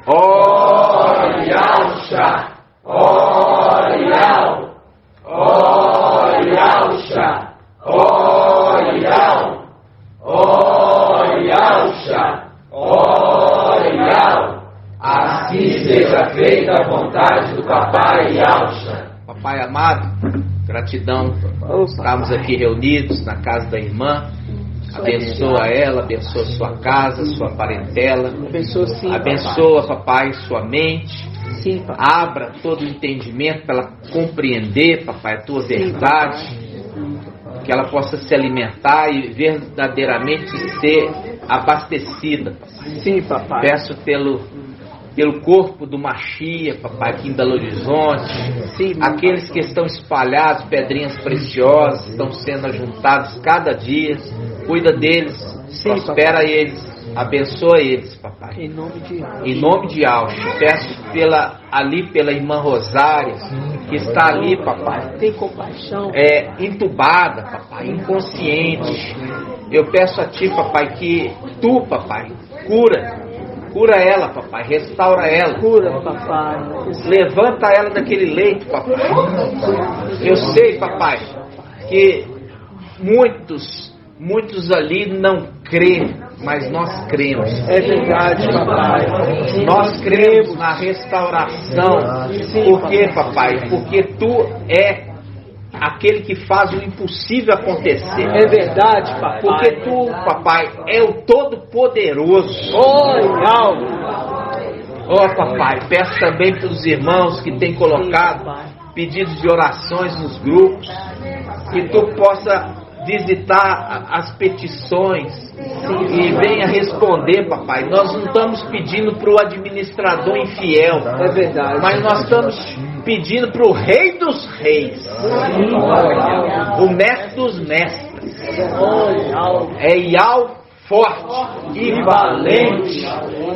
Orialcha, Orial, Orialcha, Orial, Orialcha, Orial. Assim seja feita a vontade do Papai Yalcha. Papai amado, gratidão por estarmos aqui reunidos na casa da irmã. Abençoa ela, abençoa sua casa, sua parentela. Abençoa, papai, sua mente. Sim, papai. Abra todo o entendimento para ela compreender, papai, a tua verdade. Que ela possa se alimentar e verdadeiramente ser abastecida. Sim, papai. Peço pelo corpo do Mashiach, papai, aqui em Belo Horizonte. Sim, aqueles que estão espalhados, pedrinhas preciosas, estão sendo ajuntados cada dia. Cuida deles, sim, prospera papai. Eles, abençoa eles, papai. Em nome de Yalcha. Em nome de Yalcha. Peço pela irmã Rosária, que está ali, papai. Tem compaixão. Entubada, papai, inconsciente. Eu peço a ti, papai, que tu, papai, cura ela, papai, restaura ela. Cura, papai. Levanta ela daquele leito, papai. Eu sei, papai, que muitos ali não crê, mas nós cremos. É verdade, papai. Nós cremos na restauração. Por quê, papai? Porque tu é aquele que faz o impossível acontecer. É verdade, papai. Porque tu, papai, é o Todo-Poderoso. Papai, peço também para os irmãos que têm colocado pedidos de orações nos grupos, que tu possa visitar as petições e venha responder, papai. Nós não estamos pedindo para o administrador infiel, é verdade, mas nós estamos pedindo para o Rei dos Reis, o Mestre dos Mestres, é Yal forte e valente,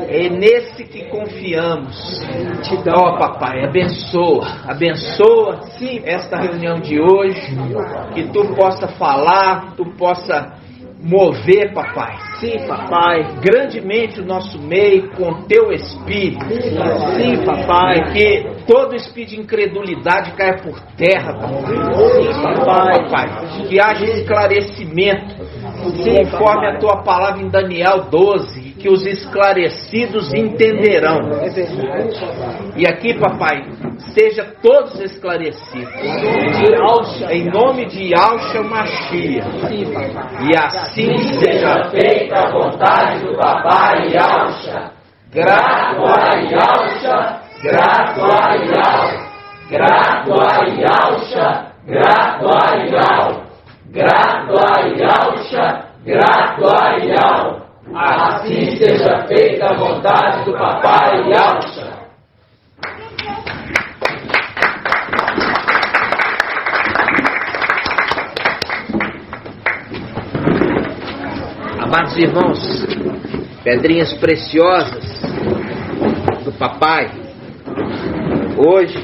é nesse que confiamos. Papai, abençoa sim esta reunião de hoje, que tu possa falar, tu possa mover, papai. Sim, papai. Grandemente o nosso meio com teu espírito. Sim, papai. E que todo espírito de incredulidade caia por terra, papai. Sim, papai. Que haja esclarecimento, conforme a tua palavra em Daniel 12, que os esclarecidos entenderão. É verdade. E aqui, papai, seja todos esclarecidos. Em nome de Yalcha Mashiach. Sim, papai. E assim seja feita a vontade do Papai Yalcha. Grato a Yalcha, grato a Yal, grato a Yalcha, grato a Yal, grato a Yalcha, grato a Yal. Assim seja feita a vontade do Papai Yalcha. Amados irmãos, pedrinhas preciosas do papai, hoje,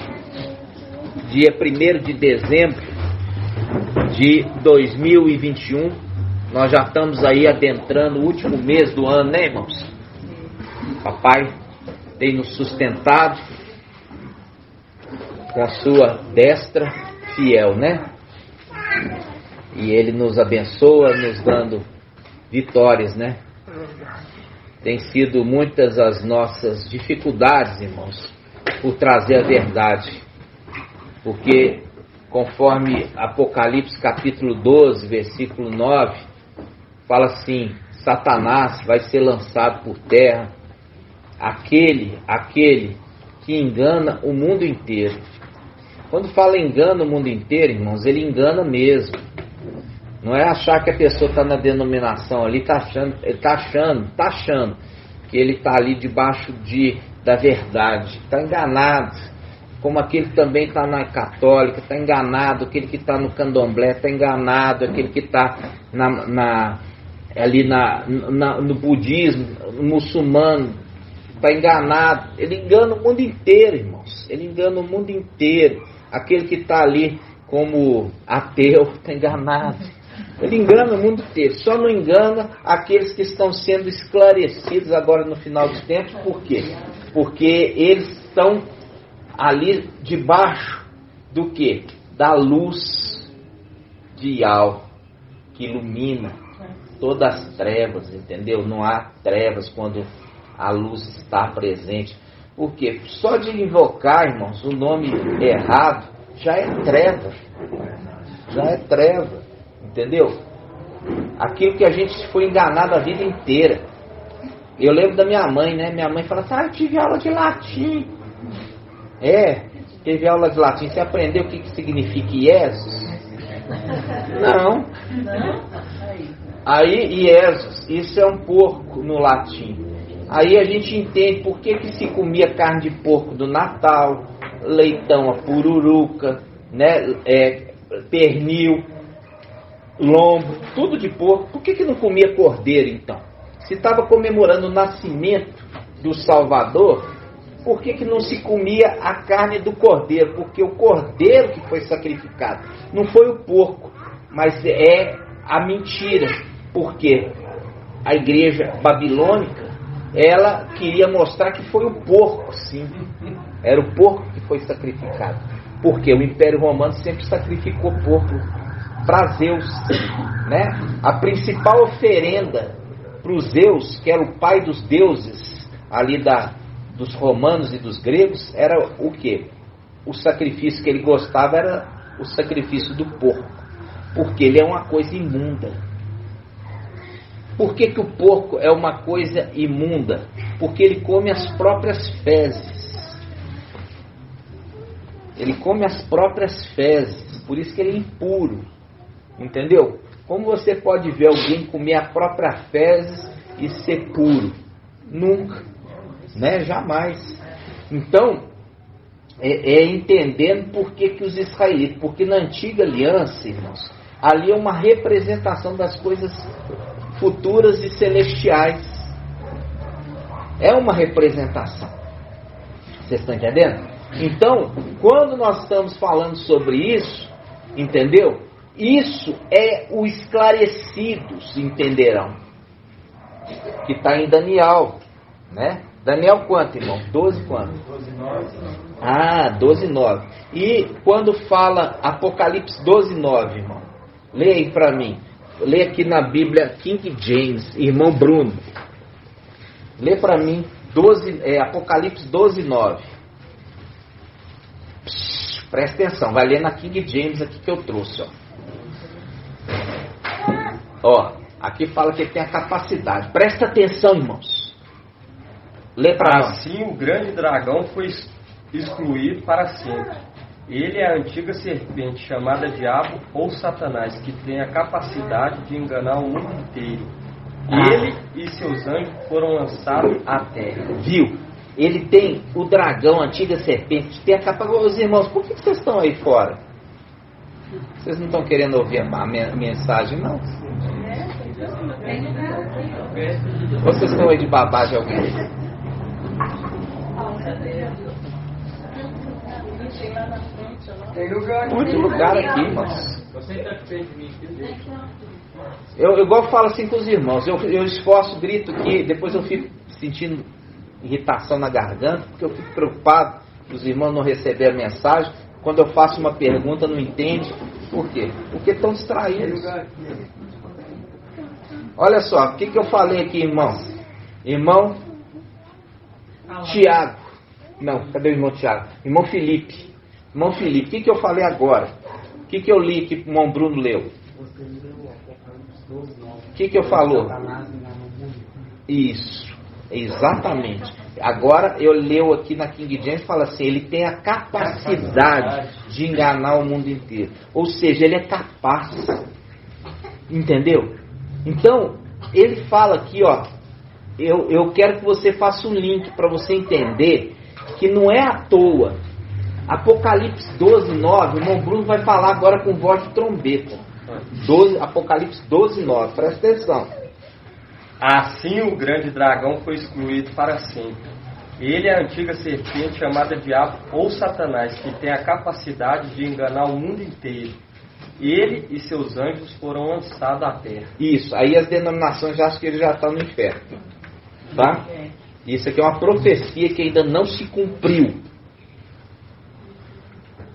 dia 1º de dezembro de 2021, nós já estamos aí adentrando o último mês do ano, né, irmãos? Papai tem nos sustentado com a sua destra fiel, né? E ele nos abençoa, nos dando vitórias, né? Tem sido muitas as nossas dificuldades, irmãos, por trazer a verdade. Porque, conforme Apocalipse capítulo 12, versículo 9, fala assim: Satanás vai ser lançado por terra, aquele que engana o mundo inteiro. Quando fala engana o mundo inteiro, irmãos, ele engana mesmo. Não é achar que a pessoa está na denominação ali, ele está achando que ele está ali debaixo da verdade, está enganado. Como aquele que também está na católica, está enganado. Aquele que está no candomblé está enganado. Aquele que está ali no budismo, no muçulmano, está enganado. Ele engana o mundo inteiro, irmãos. Ele engana o mundo inteiro. Aquele que está ali como ateu está enganado. Ele engana o mundo inteiro. Só não engana aqueles que estão sendo esclarecidos agora no final dos tempos. Por quê? Porque eles estão ali debaixo do quê? Da luz de Yahweh, que ilumina todas as trevas, entendeu? Não há trevas quando a luz está presente. Por quê? Só de invocar, irmãos, o nome errado, já é treva. Já é treva, entendeu? Aquilo que a gente foi enganado a vida inteira. Eu lembro da minha mãe, né? Minha mãe fala assim, eu tive aula de latim. Teve aula de latim. Você aprendeu o que significa Iesus? Não. Aí, Iesus, isso é um porco no latim. Aí a gente entende por que se comia carne de porco do Natal, leitão, a pururuca, né? Pernil, lombo, tudo de porco. Por que não comia cordeiro então? Se estava comemorando o nascimento do Salvador, por que não se comia a carne do cordeiro? Porque o cordeiro que foi sacrificado não foi o porco, mas é a mentira. Porque a igreja babilônica, ela queria mostrar que foi o porco, sim. Era o porco que foi sacrificado. Porque o Império Romano sempre sacrificou porco para Zeus, né? A principal oferenda para os Zeus, que era o pai dos deuses ali dos romanos e dos gregos, era o quê? O sacrifício que ele gostava era o sacrifício do porco, porque ele é uma coisa imunda. Por que o porco é uma coisa imunda? Porque ele come as próprias fezes. Ele come as próprias fezes, por isso que ele é impuro. Entendeu? Como você pode ver alguém comer a própria fezes e ser puro? Nunca, né? Jamais. Então, entendendo por que os israelitas, porque na antiga aliança, irmãos, ali é uma representação das coisas futuras e celestiais. É uma representação. Vocês estão entendendo? Então, quando nós estamos falando sobre isso, entendeu? Isso é o esclarecidos entenderão. Que está em Daniel, né? Daniel quanto, irmão? 12 quanto? 12:9. 12:9. E quando fala Apocalipse 12:9, irmão? Lê aí para mim. Lê aqui na Bíblia King James, irmão Bruno. Lê para mim Apocalipse 12:9. Presta atenção, vai ler na King James aqui que eu trouxe, ó. Aqui fala que ele tem a capacidade. Presta atenção, irmãos. Lê para nós. Assim o grande dragão foi excluído para sempre. Ele é a antiga serpente chamada Diabo ou Satanás, que tem a capacidade de enganar o mundo inteiro. Ele e seus anjos foram lançados à terra. Viu? Ele tem o dragão, a antiga serpente, tem a capacidade. Os irmãos, por que vocês estão aí fora? Vocês não estão querendo ouvir a mensagem, não? Ou vocês estão aí de babá de alguém? Muito lugar aqui, irmãos. Eu igual falo assim com os irmãos, eu esforço, grito aqui, depois eu fico sentindo irritação na garganta, porque eu fico preocupado os irmãos não receberem a mensagem. Quando eu faço uma pergunta, não entende. Por quê? Porque estão distraídos. Olha só, o que eu falei aqui, irmão? Irmão Tiago. Não, cadê o irmão Tiago? Irmão Felipe. Irmão Felipe, o que eu falei agora? O que eu li que o irmão Bruno leu? O que eu falou? Isso, exatamente. Agora eu leio aqui na King James, fala assim, ele tem a capacidade de enganar o mundo inteiro. Ou seja, ele é capaz. Entendeu? Então, ele fala aqui, ó, eu quero que você faça um link para você entender que não é à toa. Apocalipse 12:9, o irmão Bruno vai falar agora com voz de trombeta. Apocalipse 12:9, presta atenção. Assim o grande dragão foi excluído para sempre. Ele é a antiga serpente chamada Diabo ou Satanás, que tem a capacidade de enganar o mundo inteiro. Ele e seus anjos foram lançados à terra. Isso, aí as denominações já acham que ele já está no inferno. Tá? Isso aqui é uma profecia que ainda não se cumpriu.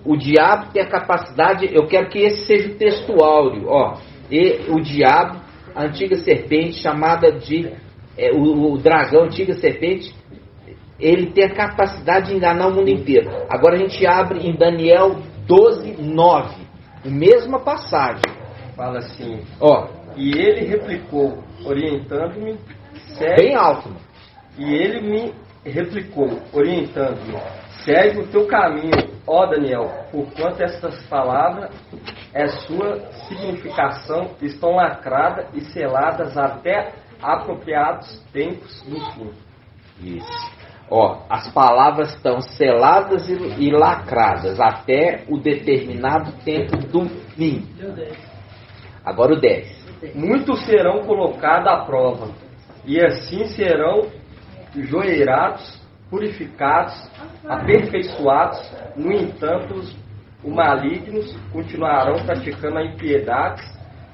O diabo tem a capacidade, eu quero que esse seja o texto áureo, ó. E o diabo, a antiga serpente, chamada de o dragão, a antiga serpente, ele tem a capacidade de enganar o mundo inteiro. Agora a gente abre em Daniel 12:9, a mesma passagem. Fala assim, Ó, e ele replicou, orientando-me, bem alto. E ele me replicou, orientando-me, segue o teu caminho, ó Daniel, porquanto estas palavras, sua significação, estão lacradas e seladas até apropriados tempos do fim. Isso. Ó, as palavras estão seladas e lacradas até o determinado tempo do fim. Agora o 10. Muitos serão colocados à prova, e assim serão joeirados, purificados, aperfeiçoados. No entanto, os malignos continuarão praticando a impiedade.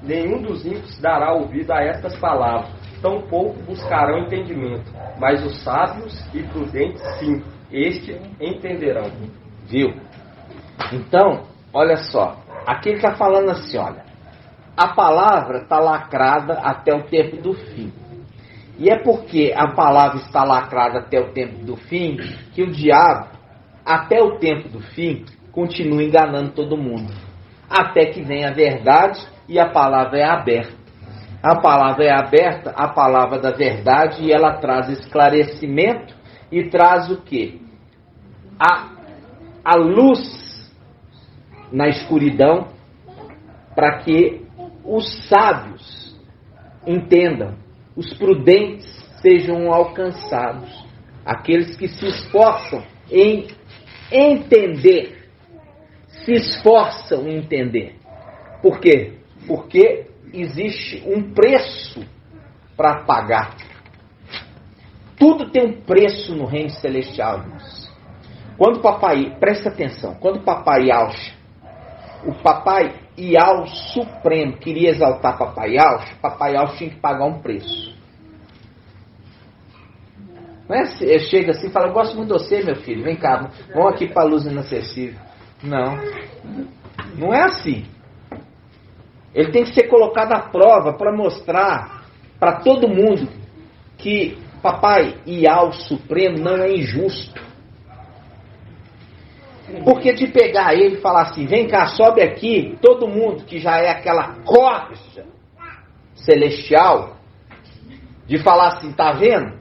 Nenhum dos ímpios dará ouvido a estas palavras, tampouco buscarão entendimento. Mas os sábios e prudentes, sim, estes entenderão. Viu? Então, olha só. Aqui ele está falando assim, olha. A palavra está lacrada até o tempo do fim. E é porque a palavra está lacrada até o tempo do fim, que o diabo, até o tempo do fim, continua enganando todo mundo. Até que vem a verdade e a palavra é aberta. A palavra é aberta, a palavra da verdade, e ela traz esclarecimento e traz o quê? A luz na escuridão, para que os sábios entendam, os prudentes sejam alcançados, aqueles que se esforçam em entender, se esforçam em entender. Por quê? Porque existe um preço para pagar. Tudo tem um preço no reino celestial, irmãos. Quando o papai, presta atenção, quando o papai Yaush, o papai Ial Supremo queria exaltar papai Yaush tinha que pagar um preço. Não é? Chega assim e fala, eu gosto muito de você, meu filho, vem cá, vamos aqui para a luz inacessível. Não, não é assim. Ele tem que ser colocado à prova para mostrar para todo mundo que papai Ial Supremo não é injusto. Porque de pegar ele e falar assim, vem cá, sobe aqui, todo mundo que já é aquela corja celestial, de falar assim, tá vendo?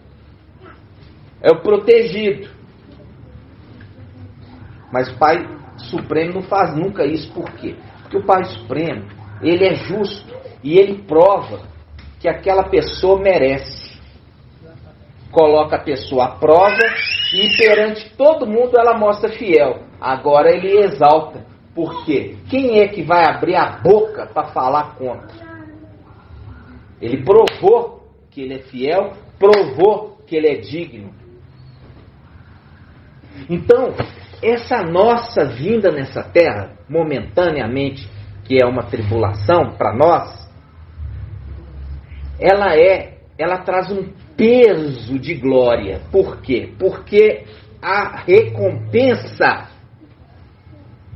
É o protegido. Mas o Pai Supremo não faz nunca isso. Por quê? Porque o Pai Supremo, ele é justo e ele prova que aquela pessoa merece. Coloca a pessoa à prova e perante todo mundo ela mostra fiel. Agora ele exalta. Por quê? Quem é que vai abrir a boca para falar contra? Ele provou que ele é fiel, provou que ele é digno. Então, essa nossa vinda nessa terra, momentaneamente, que é uma tribulação para nós, ela traz um peso de glória. Por quê? Porque a recompensa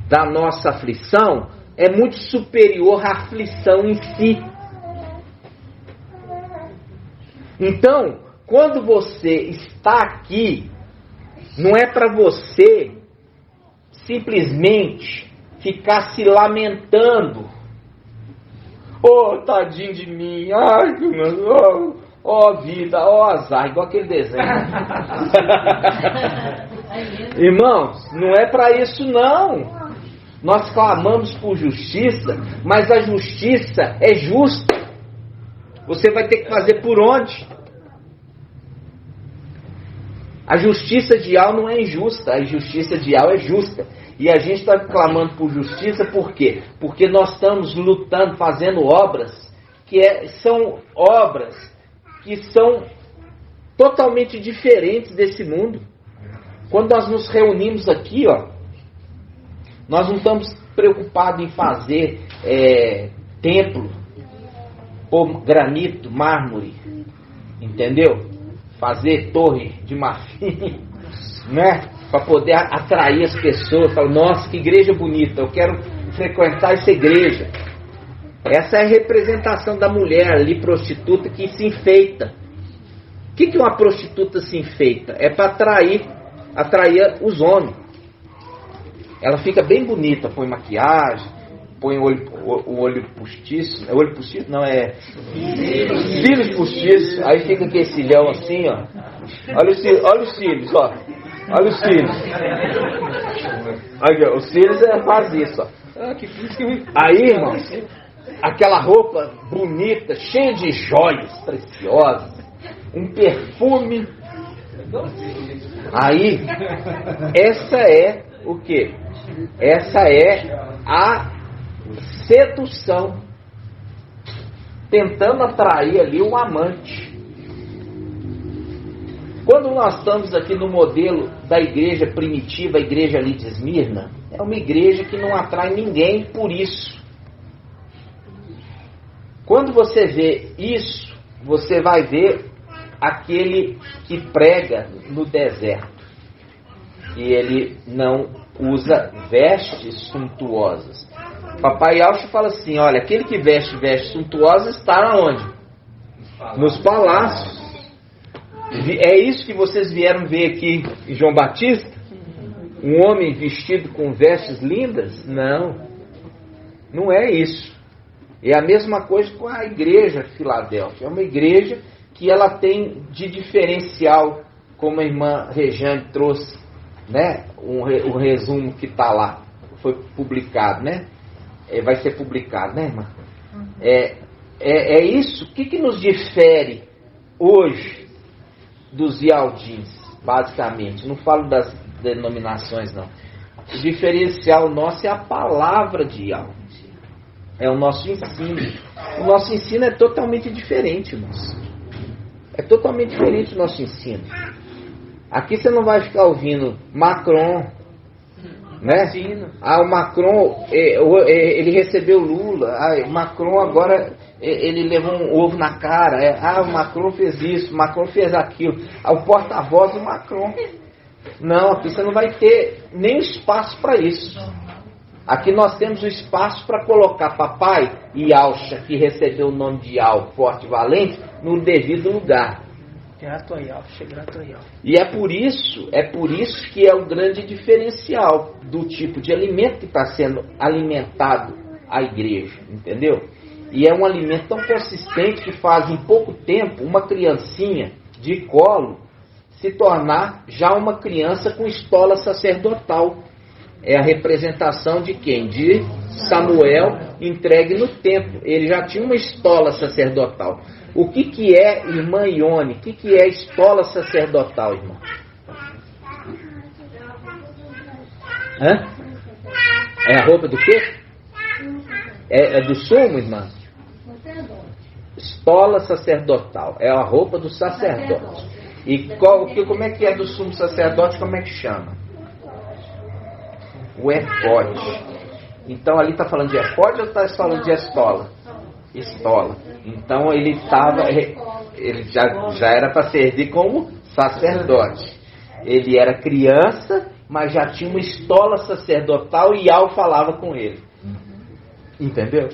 da nossa aflição é muito superior à aflição em si. Então, quando você está aqui, não é para você simplesmente ficar se lamentando. Oh, tadinho de mim. Ai, oh vida, oh azar. Igual aquele desenho. Irmãos, não é para isso não. Nós clamamos por justiça, mas a justiça é justa. Você vai ter que fazer por onde? A justiça de Al não é injusta, a justiça de Al é justa. E a gente está clamando por justiça por quê? Porque nós estamos lutando, fazendo obras são obras que são totalmente diferentes desse mundo. Quando nós nos reunimos aqui, nós não estamos preocupados em fazer templo, pôr granito, mármore, entendeu? Fazer torre de marfim, né? Para poder atrair as pessoas. Falar, nossa, que igreja bonita, eu quero frequentar essa igreja. Essa é a representação da mulher ali, prostituta, que se enfeita. O que uma prostituta se enfeita? É para atrair os homens. Ela fica bem bonita, põe maquiagem, põe o olho postiço. É olho postiço? Não, é cílios postiços. Aí fica aquele cilhão assim, ó. Olha os cílios, ó. Olha os cílios. Aqui, ó, os cílios faz isso, ó. Aí, irmãos, aquela roupa bonita, cheia de joias preciosas, um perfume. Aí, essa é o quê? Essa é a sedução, tentando atrair ali um amante. Quando nós estamos aqui no modelo da igreja primitiva, a igreja ali de Esmirna, é uma igreja que não atrai ninguém por isso. Quando você vê isso, você vai ver aquele que prega no deserto. E ele não usa vestes suntuosas. Papai Alcho fala assim, olha, aquele que veste vestes suntuosas está onde? Nos palácios. É isso que vocês vieram ver aqui em João Batista? Um homem vestido com vestes lindas? Não. Não é isso. É a mesma coisa com a igreja Filadélfia. É uma igreja que ela tem de diferencial, como a irmã Rejane trouxe, né? O resumo que está lá, foi publicado, né? Vai ser publicado, né, irmã? É isso. O que nos difere hoje dos Yaldins, basicamente? Não falo das denominações, não. O diferencial nosso é a palavra de Yaldi. É o nosso ensino. O nosso ensino é totalmente diferente, irmãos. É totalmente diferente o nosso ensino. Aqui você não vai ficar ouvindo Macron, né? O Macron, ele recebeu Lula. O Macron agora, ele levou um ovo na cara. O Macron fez isso, o Macron fez aquilo. O porta-voz do Macron. Não, aqui você não vai ter nem espaço para isso. Aqui nós temos o espaço para colocar papai e Alcha, que recebeu o nome de Al, forte e valente, no devido lugar. E é por isso que é o grande diferencial do tipo de alimento que está sendo alimentado a igreja, entendeu? E é um alimento tão consistente que faz em pouco tempo uma criancinha de colo se tornar já uma criança com estola sacerdotal. É a representação de quem? De Samuel entregue no templo. Ele já tinha uma estola sacerdotal. O que é, irmã Ione? O que é estola sacerdotal, irmã? Hã? É a roupa do quê? É do sumo, irmã? Estola sacerdotal. É a roupa do sacerdote. E como é que é do sumo sacerdote? Como é que chama? O efode. Então ali está falando de efode ou está falando de estola? Estola. Então ele já era para servir como sacerdote. Ele era criança, mas já tinha uma estola sacerdotal e Al falava com ele. Entendeu?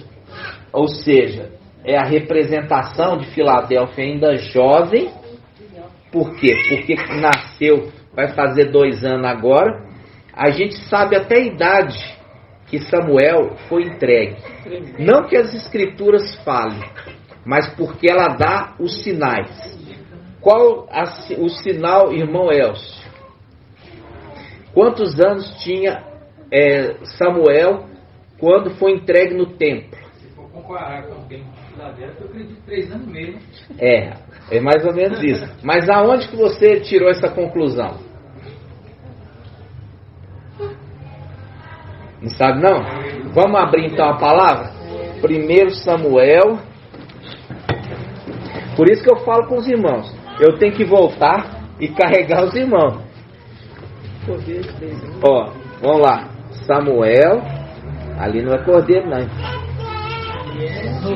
Ou seja, é a representação de Filadélfia ainda jovem. Por quê? Porque nasceu, vai fazer 2 anos agora. A gente sabe até a idade que Samuel foi entregue. Não que as escrituras falem, mas porque ela dá os sinais. Qual o sinal, irmão Elcio? Quantos anos tinha Samuel quando foi entregue no templo? Se for comparar com alguém de Filadélfia, eu acredito 3 anos mesmo. É mais ou menos isso. Mas aonde que você tirou essa conclusão? Não sabe não? Vamos abrir então a palavra? 1 Samuel. Por isso que eu falo com os irmãos. Eu tenho que voltar e carregar os irmãos. Ó, vamos lá. Samuel. Ali não é cordeiro, não.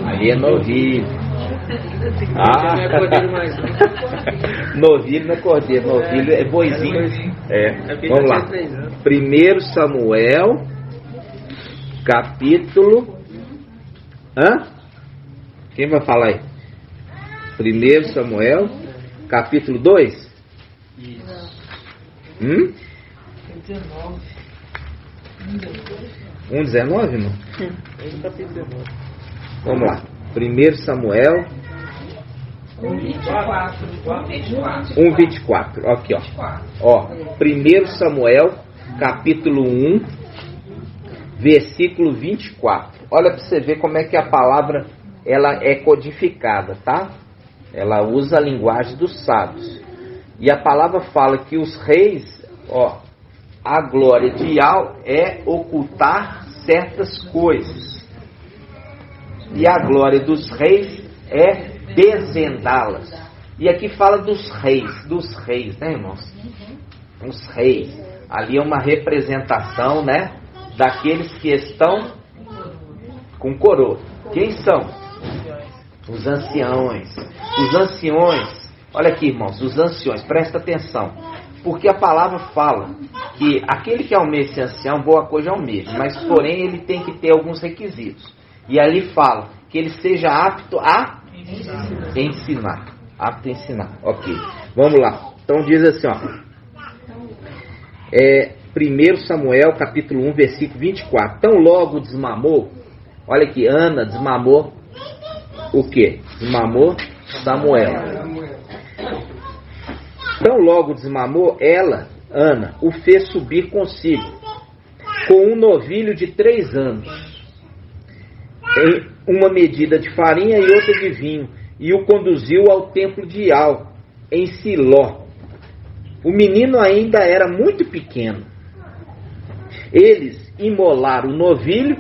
Ali é novilho. Não é cordeiro mais, não. Novilho não é cordeiro, novilho é boizinho. Vamos lá. 1 Samuel, capítulo. Quem vai falar aí? 1 Samuel, capítulo 2? Isso. 1:19, irmão? Vamos lá. 1 Samuel 1:24. Aqui, ó. 1 Samuel, capítulo 1, versículo 24. Olha para você ver como é que a palavra ela é codificada, tá? Ela usa a linguagem dos sábios. E a palavra fala que os reis, a glória de Yahweh é ocultar certas coisas. E a glória dos reis é desvendá-las. E aqui fala dos reis, né, irmãos? Os reis. Ali é uma representação, né, daqueles que estão com coroa. Quem são? Os anciões. Os anciões. Olha aqui, irmãos, os anciões, presta atenção. Porque a palavra fala que aquele que almeja ser ancião, boa coisa almeja, mas porém ele tem que ter alguns requisitos. E ali fala que ele seja apto a ensinar. Apto a ensinar. Ok. Vamos lá. Então diz assim, 1 Samuel, capítulo 1, versículo 24. Então logo desmamou, olha aqui, Ana desmamou o quê? Desmamou Samuel. Então logo desmamou ela, Ana, o fez subir consigo, com um novilho de 3 anos, em uma medida de farinha e outra de vinho, e o conduziu ao templo de Yahweh, em Siló. O menino ainda era muito pequeno. Eles imolaram o novilho,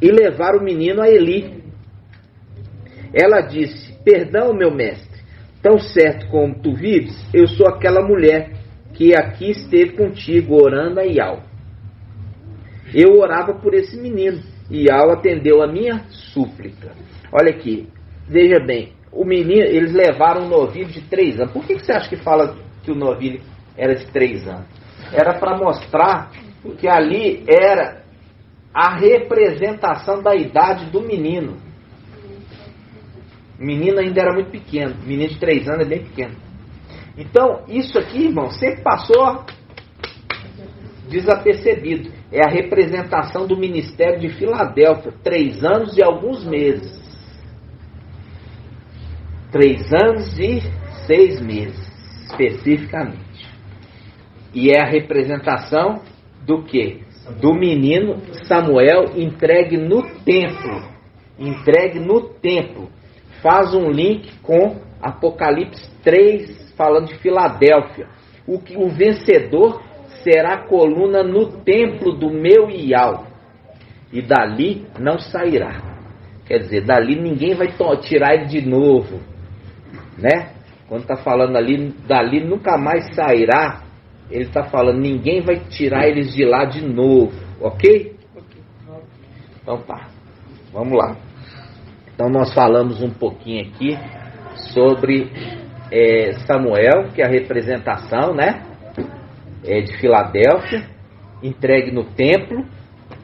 e levaram o menino a Eli. Ela disse: perdão, meu mestre, tão certo como tu vives, eu sou aquela mulher que aqui esteve contigo orando a Yahweh. Eu orava por esse menino, e Yahweh atendeu a minha súplica. Olha aqui, veja bem, o menino, eles levaram um novilho de 3 anos. Por que você acha que fala que o novilho era de 3 anos? Era para mostrar que ali era a representação da idade do menino. O menino ainda era muito pequeno. O menino de 3 anos é bem pequeno. Então, isso aqui, irmão, sempre passou desapercebido. É a representação do ministério de Filadélfia. 3 anos e alguns meses. 3 anos e 6 meses, especificamente. E é a representação do quê? Do menino Samuel entregue no templo. Entregue no templo. Faz um link com Apocalipse 3, falando de Filadélfia. O vencedor será a coluna no templo do meu Yahweh, e dali não sairá. Quer dizer, dali ninguém vai tirar ele de novo, né? Quando está falando ali, dali nunca mais sairá, ele está falando, ninguém vai tirar eles de lá de novo, ok? Então tá, vamos lá. Então nós falamos um pouquinho aqui sobre Samuel, que é a representação, né, de Filadélfia, entregue no templo,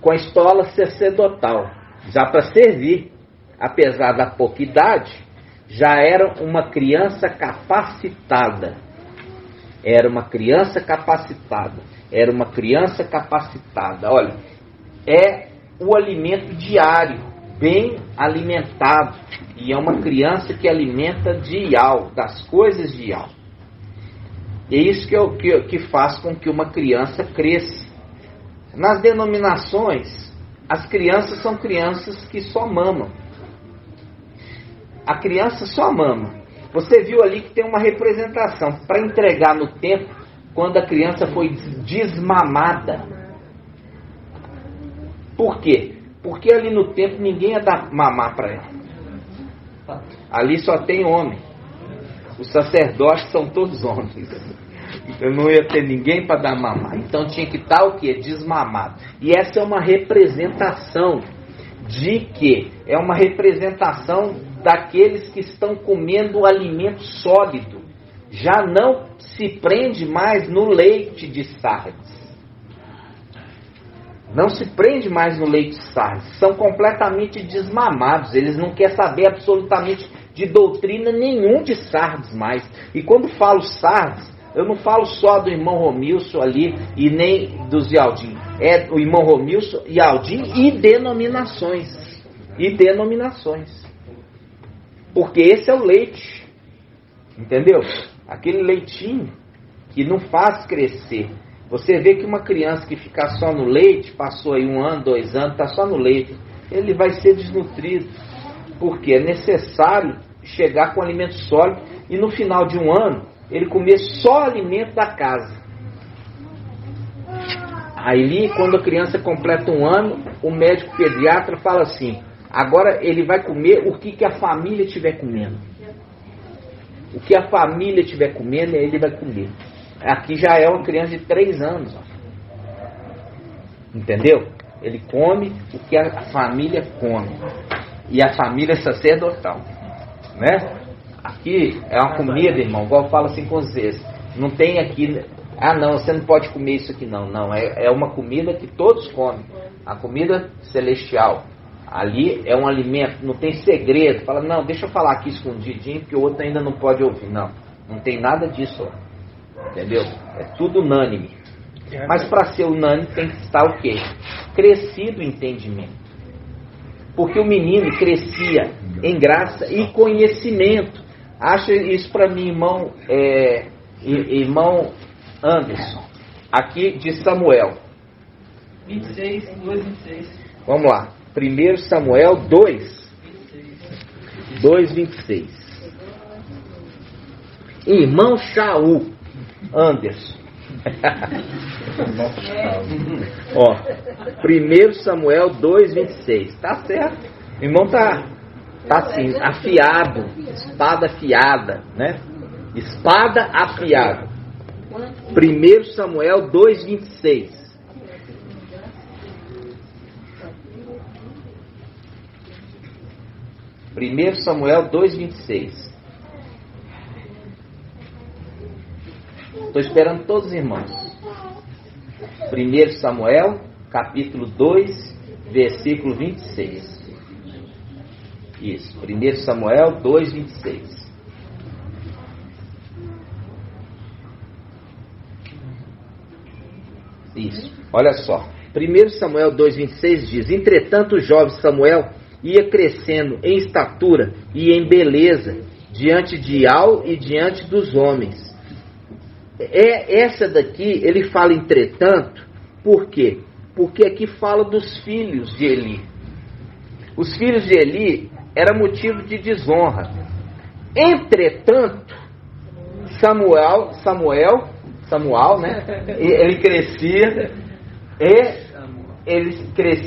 com a estola sacerdotal, já para servir, apesar da pouca idade, já era uma criança capacitada. Era uma criança capacitada. Era uma criança capacitada. Olha, é o alimento diário, bem alimentado. E é uma criança que alimenta de Yahweh, das coisas de Yahweh. É isso que faz com que uma criança cresça. Nas denominações, as crianças são crianças que só mamam. A criança só mama. Você viu ali que tem uma representação para entregar no templo quando a criança foi desmamada. Por quê? Porque ali no templo ninguém ia dar mamar para ela. Ali só tem homem. Os sacerdotes são todos homens. não ia ter ninguém para dar mamar. Então tinha que estar o quê? Desmamado. E essa é uma representação de quê? É uma representação daqueles que estão comendo o alimento sólido. Já não se prende mais no leite de Sardes. Não se prende mais no leite de Sardes. São completamente desmamados. Eles não querem saber absolutamente de doutrina nenhum de Sardes mais. E quando falo Sardes, eu não falo só do irmão Romilson ali e nem dos Yaldim. É o irmão Romilson, Yaldim e denominações. E denominações. Porque esse é o leite. Entendeu? Aquele leitinho que não faz crescer. Você vê que uma criança que ficar só no leite, passou aí 1 ano, 2 anos, está só no leite, ele vai ser desnutrido. Porque é necessário chegar com alimento sólido e no final de 1 ano, ele comer só alimento da casa. Aí, quando a criança completa 1 ano, o médico pediatra fala assim, agora ele vai comer o que a família estiver comendo. O que a família estiver comendo, ele vai comer. Aqui já é uma criança de 3 anos. Ó. Entendeu? Ele come o que a família come. E a família é sacerdotal. Né? Aqui é uma comida, irmão, igual eu falo assim com vocês. Não tem aqui, não, você não pode comer isso aqui não. Não, é uma comida que todos comem. A comida celestial. Ali é um alimento, não tem segredo. Fala, não, deixa eu falar aqui escondidinho, porque o outro ainda não pode ouvir. Não, não tem nada disso. Ó. Entendeu? É tudo unânime. Mas para ser unânime tem que estar o quê? Crescido o entendimento. Porque o menino crescia em graça e conhecimento. Acha isso para mim, irmão Anderson. Aqui de Samuel. 26, 2, 26. Vamos lá. 1 Samuel 2. 2, 26. Irmão Shaul Anderson. Ó, 1 Samuel 2, 26. Tá certo. O irmão tá assim, afiado. Espada afiada, né? Espada afiada. 1 Samuel 2, 26. Primeiro Samuel 2, 26. Estou esperando todos os irmãos. 1 Samuel, capítulo 2, versículo 26. Isso, 1 Samuel 2, 26. Isso, olha só. 1 Samuel 2, 26 diz: entretanto, o jovem Samuel ia crescendo em estatura e em beleza diante de Al e diante dos homens. Essa daqui, ele fala entretanto, por quê? Porque aqui fala dos filhos de Eli. Os filhos de Eli era motivo de desonra. Entretanto, Samuel, né? Ele crescia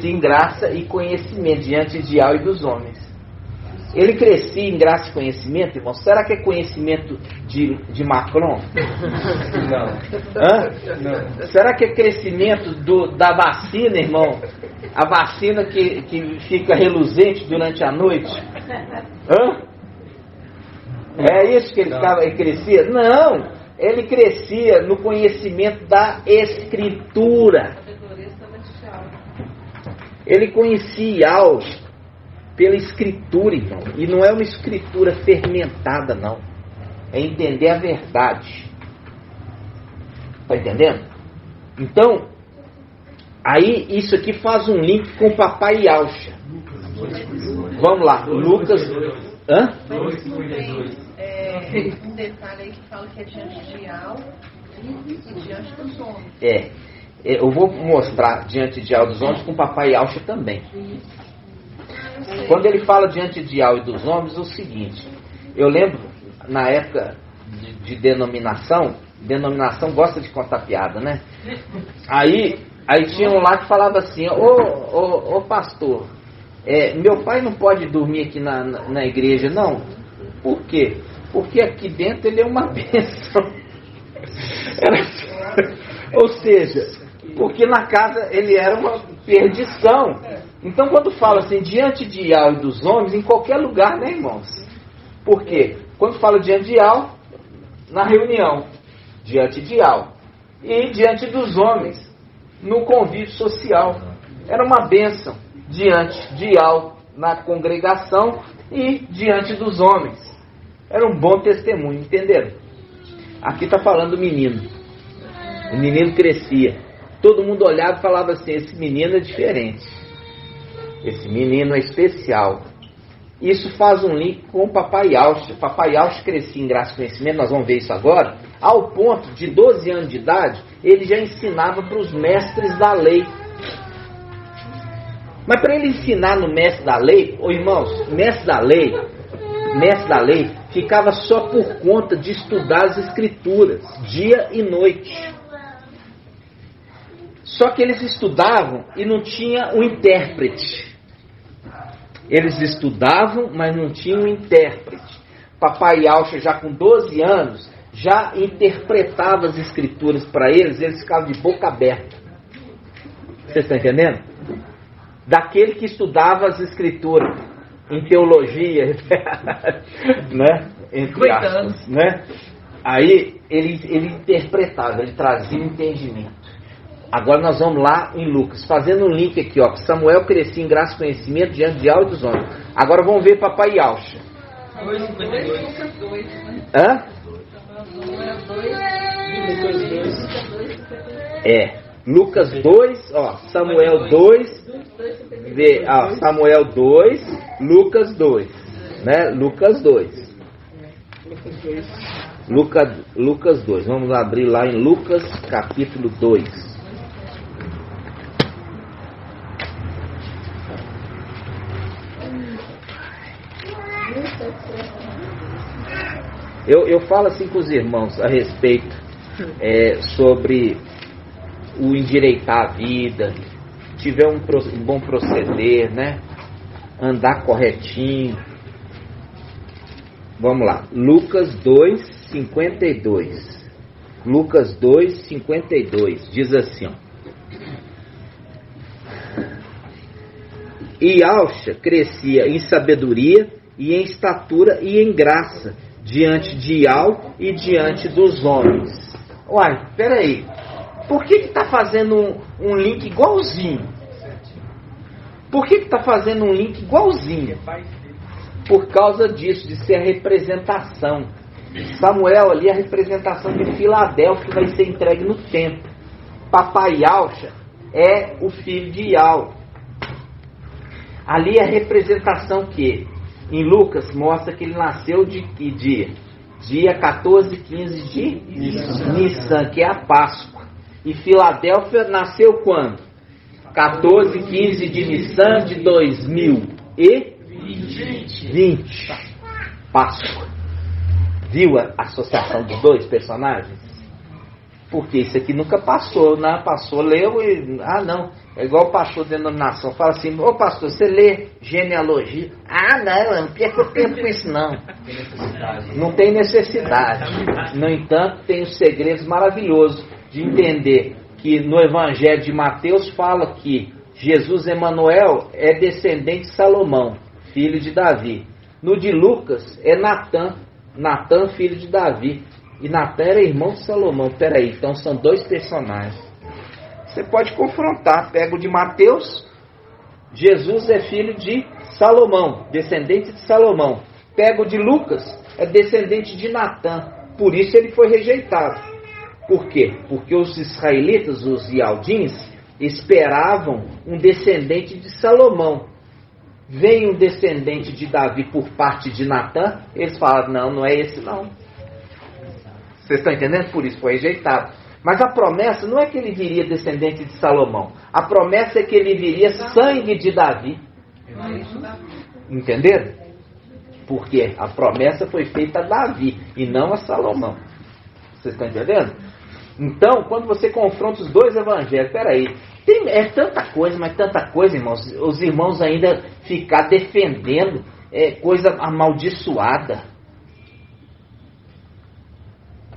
em graça e conhecimento diante de Al e dos homens. Ele crescia em graça e conhecimento, irmão. Será que é conhecimento de Macron? Não. Hã? Não. Será que é crescimento da vacina, irmão? A vacina que fica reluzente durante a noite? Hã? É isso que ele crescia? Não. Ele crescia no conhecimento da Escritura. Ele conhecia algo pela Escritura, irmão. E não é uma Escritura fermentada, não. É entender a verdade. Está entendendo? Então, aí isso aqui faz um link com o papai Yalcha. Vamos lá, Lucas. Hã? Um detalhe aí que fala que é diante de Al e diante dos homens. Eu vou mostrar diante de Al dos homens com o papai Yalcha também. Quando ele fala diante de Al e dos homens, o seguinte, eu lembro na época de denominação gosta de contar piada, né? Aí tinha um lá que falava assim, ô pastor, meu pai não pode dormir aqui na igreja, não. Por quê? Porque aqui dentro ele é uma bênção. Ou seja, porque na casa ele era uma perdição. Então quando fala assim, diante de Iau e dos homens, em qualquer lugar, né, irmãos? Por quê? Quando fala diante de Iau, na reunião, diante de Iau. E diante dos homens, no convívio social. Era uma bênção diante de Iau, na congregação e diante dos homens. Era um bom testemunho, entenderam? Aqui está falando do menino. O menino crescia. Todo mundo olhava e falava assim, esse menino é diferente. Esse menino é especial. Isso faz um link com o Papai Yaucha. Papai Yaucha crescia em graça e conhecimento, nós vamos ver isso agora, ao ponto de 12 anos de idade, ele já ensinava para os mestres da lei. Mas para ele ensinar no mestre da lei, irmãos, mestre da lei ficava só por conta de estudar as escrituras, dia e noite. Só que eles estudavam e não tinha um intérprete. Eles estudavam, mas não tinham um intérprete. Papai Yaucha, já com 12 anos, já interpretava as escrituras para eles, eles ficavam de boca aberta. Vocês estão entendendo? Daquele que estudava as escrituras em teologia, né? Entre aspas, né? Aí ele interpretava, ele trazia um entendimento. Agora nós vamos lá em Lucas, fazendo um link aqui, ó. Samuel crescia em graça e conhecimento diante de Iau e dos homens. Agora vamos ver Papai Yaucha. Hã? Lucas 2, ó, Samuel 2, Samuel 2, Lucas 2, né? Lucas 2. Lucas 2. Vamos abrir lá em Lucas capítulo 2. Eu falo assim com os irmãos a respeito sobre o endireitar a vida, tiver um bom proceder, né? Andar corretinho. Vamos lá, Lucas 2, 52. Lucas 2, 52 diz assim, ó. E Yaucha crescia em sabedoria e em estatura e em graça diante de Iau e diante dos homens. Uai, peraí. Por que está fazendo um link igualzinho? Por que está fazendo um link igualzinho? Por causa disso, de ser a representação. Samuel ali é a representação de Filadélfia que vai ser entregue no templo. Papai Yaucha é o filho de Iau. Ali é a representação que em Lucas mostra que ele nasceu de que dia? Dia 14, 15 de Nissan, que é a Páscoa. E Filadélfia nasceu quando? 14, 15 de Nissan de 2020. Páscoa. Viu a associação dos dois personagens? Porque isso aqui nunca passou, né? Passou, leu e... não. É igual o pastor de denominação. Fala assim, ô pastor, você lê genealogia? Não perca tempo com isso não. Não tem necessidade. No entanto, tem os segredos maravilhosos de entender que no Evangelho de Mateus fala que Jesus Emanuel é descendente de Salomão, filho de Davi. No de Lucas é Natã, filho de Davi. E Natã era irmão de Salomão. Peraí, então são dois personagens. Você pode confrontar. Pega o de Mateus, Jesus é filho de Salomão, descendente de Salomão. Pega o de Lucas, é descendente de Natã. Por isso ele foi rejeitado. Por quê? Porque os israelitas, os ialdins, esperavam um descendente de Salomão. Vem um descendente de Davi por parte de Natã, eles falaram, não é esse não. Vocês estão entendendo? Por isso foi rejeitado. Mas a promessa não é que ele viria descendente de Salomão. A promessa é que ele viria sangue de Davi. Entenderam? Porque a promessa foi feita a Davi e não a Salomão. Vocês estão entendendo? Então, quando você confronta os dois evangelhos, peraí, é tanta coisa, mas tanta coisa, irmãos. Os irmãos ainda ficar defendendo coisa amaldiçoada.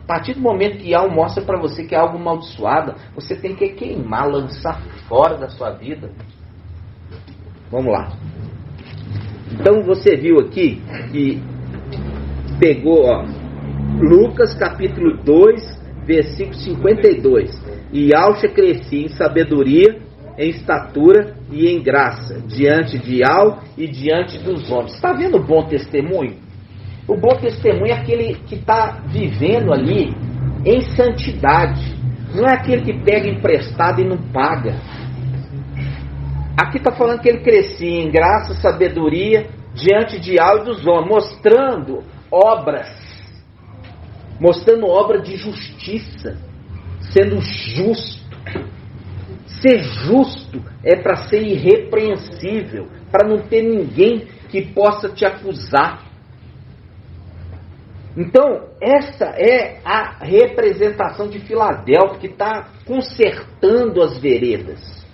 A partir do momento que algo mostra para você que é algo amaldiçoado, você tem que queimar, lançar fora da sua vida. Vamos lá. Então você viu aqui que pegou, ó, Lucas capítulo 2, versículo 52. E Yahshua crescia em sabedoria, em estatura e em graça, diante de Yahweh e diante dos homens. Está vendo o bom testemunho? O bom testemunho é aquele que está vivendo ali em santidade. Não é aquele que pega emprestado e não paga. Aqui está falando que ele crescia em graça, sabedoria, diante de Yahweh e dos homens, mostrando obras de justiça, sendo justo. Ser justo é para ser irrepreensível, para não ter ninguém que possa te acusar. Então, essa é a representação de Filadélfia, que está consertando as veredas.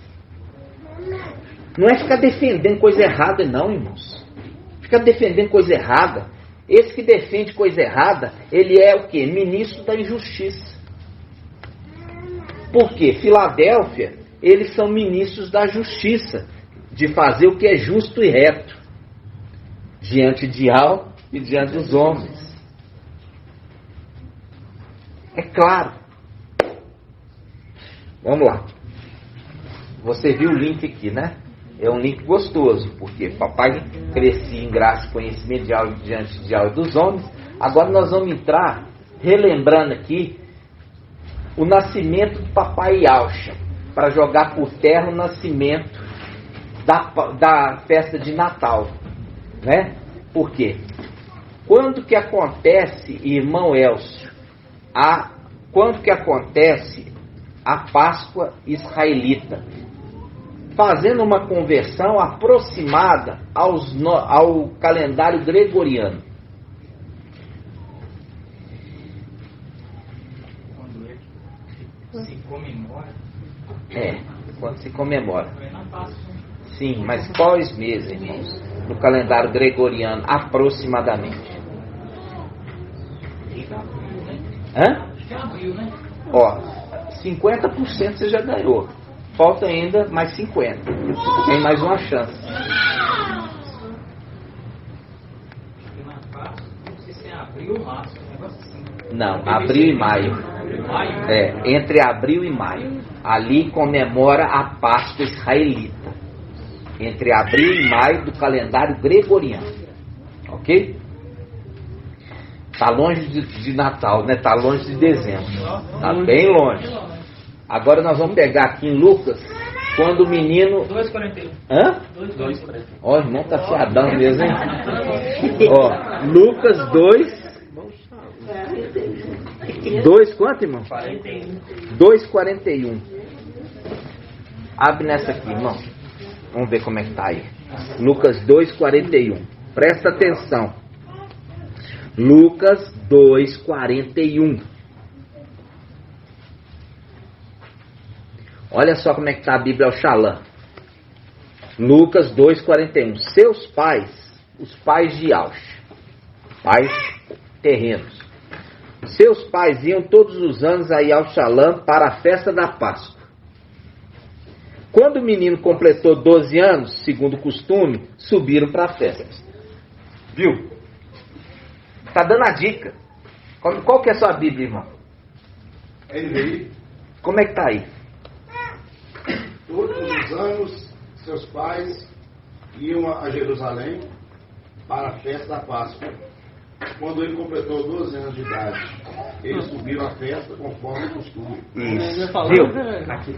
Não é ficar defendendo coisa errada, não, irmãos. Ficar defendendo coisa errada. Esse que defende coisa errada, ele é o quê? Ministro da injustiça. Por quê? Filadélfia, eles são ministros da justiça, de fazer o que é justo e reto, diante de Yahweh e diante dos homens. É claro. Vamos lá. Você viu o link aqui, né? É um link gostoso, porque papai crescia em graça e conhecimento de Yahweh diante de Yahweh e dos homens. Agora nós vamos entrar, relembrando aqui, o nascimento do papai Yahshua, para jogar por terra o nascimento da festa de Natal, né? Por quê? Quando que acontece, irmão Elcio, quando que acontece a Páscoa israelita? Fazendo uma conversão aproximada ao calendário gregoriano. Quando se comemora. Quando se comemora. Sim, mas quais meses, irmãos? No calendário gregoriano, aproximadamente. Hã? Abril, né? Ó, 50% você já ganhou. Falta ainda mais 50%. Tem mais uma chance. Não sei se é abril ou março, um negócio assim. Não, abril e maio. Maio? Entre abril e maio. Ali comemora a Páscoa israelita. Entre abril e maio do calendário gregoriano. Ok? Está longe de Natal, né? Está longe de dezembro. Está bem longe. Agora nós vamos pegar aqui em Lucas, quando o menino... 2,41. Hã? 2,41. Ó, o irmão tá fiadão mesmo, hein? Ó, Lucas 2 quanto, irmão? 2,41. Abre nessa aqui, irmão. Vamos ver como é que tá aí. Lucas 2,41. Presta atenção. Lucas 2,41. Olha só como é que está a Bíblia ao Shalom. Lucas 2,41. Seus pais, os pais de Yahshua, pais terrenos, seus pais iam todos os anos a Yahushalã para a festa da Páscoa. Quando o menino completou 12 anos, segundo o costume, subiram para a festa. Viu? Está dando a dica. Qual que é a sua Bíblia, irmão? NVI. Como é que está aí? Todos os anos, seus pais iam a Jerusalém para a festa da Páscoa. Quando ele completou 12 anos de idade, eles subiram à festa conforme o costume. Isso.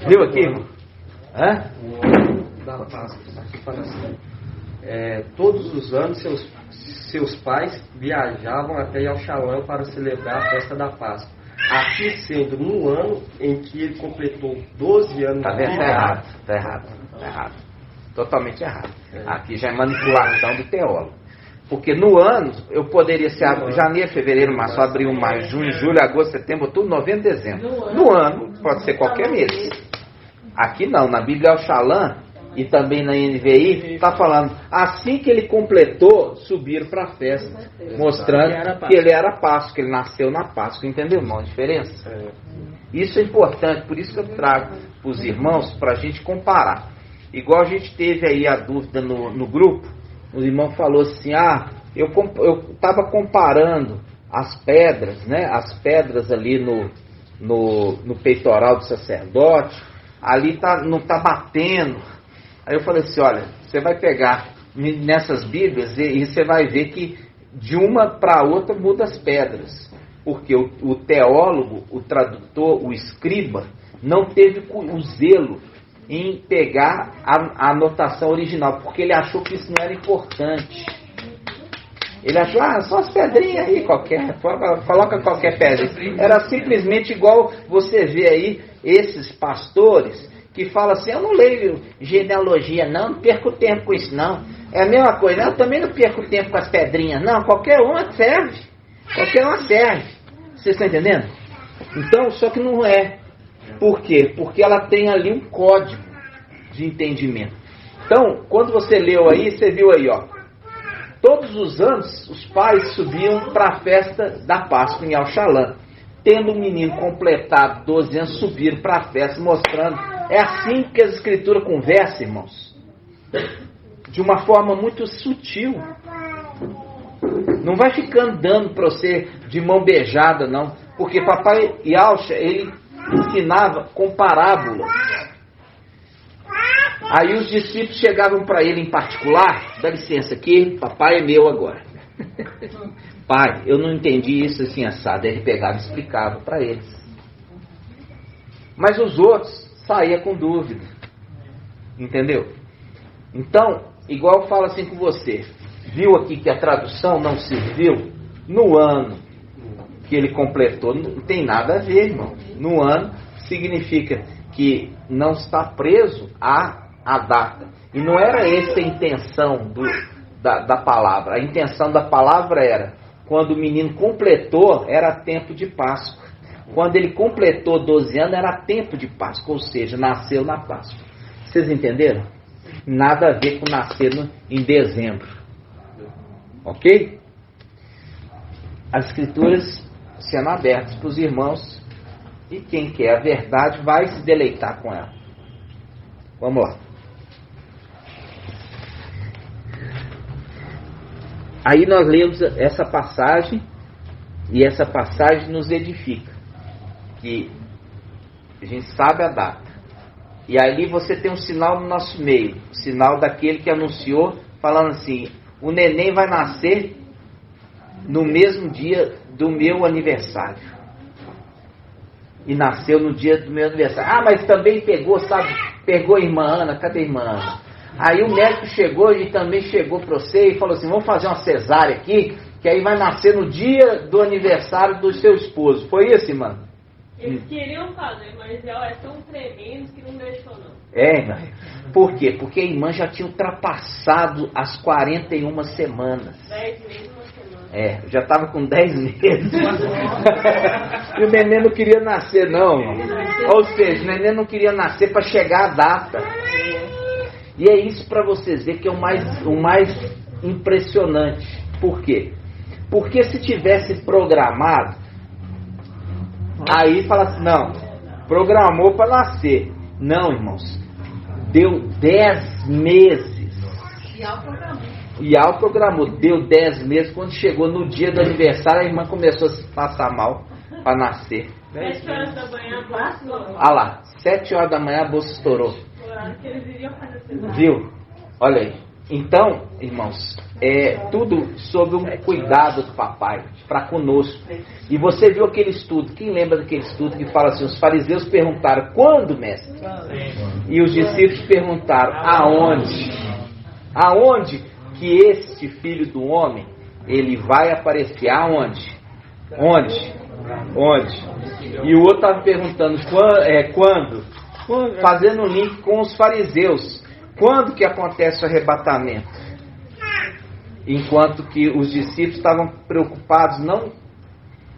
Viu aqui, irmão? Hã? Da Páscoa, aqui fala assim. Todos os anos seus pais viajavam até Yahushalã para celebrar a festa da Páscoa. Assim sendo, no ano em que ele completou 12 anos de idade. Está errado. Totalmente errado. Aqui já é manipulação do teólogo. Porque no ano, eu poderia ser janeiro, fevereiro, março, abril, maio, junho, julho, agosto, setembro, outubro, novembro, dezembro. No ano, pode ser qualquer mês. Aqui não, na Bíblia Yahushalã, e também na NVI, está falando, assim que ele completou, subiram para a festa, mostrando que ele era Páscoa, que ele nasceu na Páscoa, entendeu, irmão, a diferença? Isso é importante, por isso que eu trago para os irmãos, para a gente comparar. Igual a gente teve aí a dúvida no grupo, o irmão falou assim, eu estava comparando as pedras, né, as pedras ali no peitoral do sacerdote, ali não está batendo. Aí eu falei assim, olha, você vai pegar nessas Bíblias e você vai ver que de uma para outra muda as pedras. Porque o teólogo, o tradutor, o escriba, não teve o zelo em pegar a anotação original, porque ele achou que isso não era importante. Ele achou, só as pedrinhas aí, coloca qualquer pedra. Era simplesmente igual você vê aí esses pastores que falam assim, eu não leio genealogia não perco tempo com isso não. É a mesma coisa, eu também não perco tempo com as pedrinhas não, qualquer uma serve. Vocês estão entendendo? Então, só que não é. Por quê? Porque ela tem ali um código de entendimento. Então, quando você leu aí, você viu aí, ó. Todos os anos, os pais subiam para a festa da Páscoa em Alxalã. Tendo o menino completado 12 anos, subiram para a festa, mostrando. É assim que as escrituras conversam, irmãos. De uma forma muito sutil. Não vai ficando dando para você de mão beijada, não. Porque papai Yalcha, ele ensinava com parábolas. Aí os discípulos chegavam para ele em particular, dá licença aqui, papai é meu agora. Pai, eu não entendi isso assim assado. Ele pegava e explicava para eles. Mas os outros saíam com dúvida. Entendeu? Então, igual eu falo assim com você. Viu aqui que a tradução não serviu? No ano que ele completou, não tem nada a ver, irmão. No ano significa que não está preso à data. E não era essa a intenção da palavra. A intenção da palavra era, quando o menino completou, era tempo de Páscoa. Quando ele completou 12 anos, era tempo de Páscoa, ou seja, nasceu na Páscoa. Vocês entenderam? Nada a ver com nascer em dezembro. Ok? As escrituras sendo abertas para os irmãos, e quem quer a verdade vai se deleitar com ela. Vamos lá. Aí nós lemos essa passagem, e essa passagem nos edifica, que a gente sabe a data. E ali você tem um sinal no nosso meio, o sinal daquele que anunciou, falando assim, o neném vai nascer no mesmo dia do meu aniversário. E nasceu no dia do meu aniversário. Mas também pegou a irmã Ana. Cadê a irmã Ana? Aí o médico chegou e também chegou para você e falou assim, vamos fazer uma cesárea aqui, que aí vai nascer no dia do aniversário do seu esposo. Foi isso, irmã? Eles queriam fazer, mas ela é tão tremenda que não deixou não. Irmã. Por quê? Porque a irmã já tinha ultrapassado as 41 semanas. 10 meses uma semana. Já estava com 10 meses. E o neném não queria nascer, não. Ou seja, o neném não queria nascer para chegar a data. E é isso para vocês verem que é o mais impressionante. Por quê? Porque se tivesse programado, aí fala assim, não, programou para nascer. Não, irmãos. Deu 10 meses. E Al programou. Deu 10 meses. Quando chegou no dia do aniversário, a irmã começou a se passar mal para nascer. 7 horas da manhã, a bolsa estourou. Ah lá, 7 horas da manhã a bolsa estourou. Que eles iriam fazer cesárea. Viu? Olha aí. Então, irmãos, é tudo sob um cuidado do papai para conosco. E você viu aquele estudo, quem lembra daquele estudo que fala assim, os fariseus perguntaram, quando, mestre? E os discípulos perguntaram, aonde? Aonde que este filho do homem, ele vai aparecer? Aonde? Onde? E o outro estava perguntando, quando? Fazendo um link com os fariseus. Quando que acontece o arrebatamento? Enquanto que os discípulos estavam preocupados não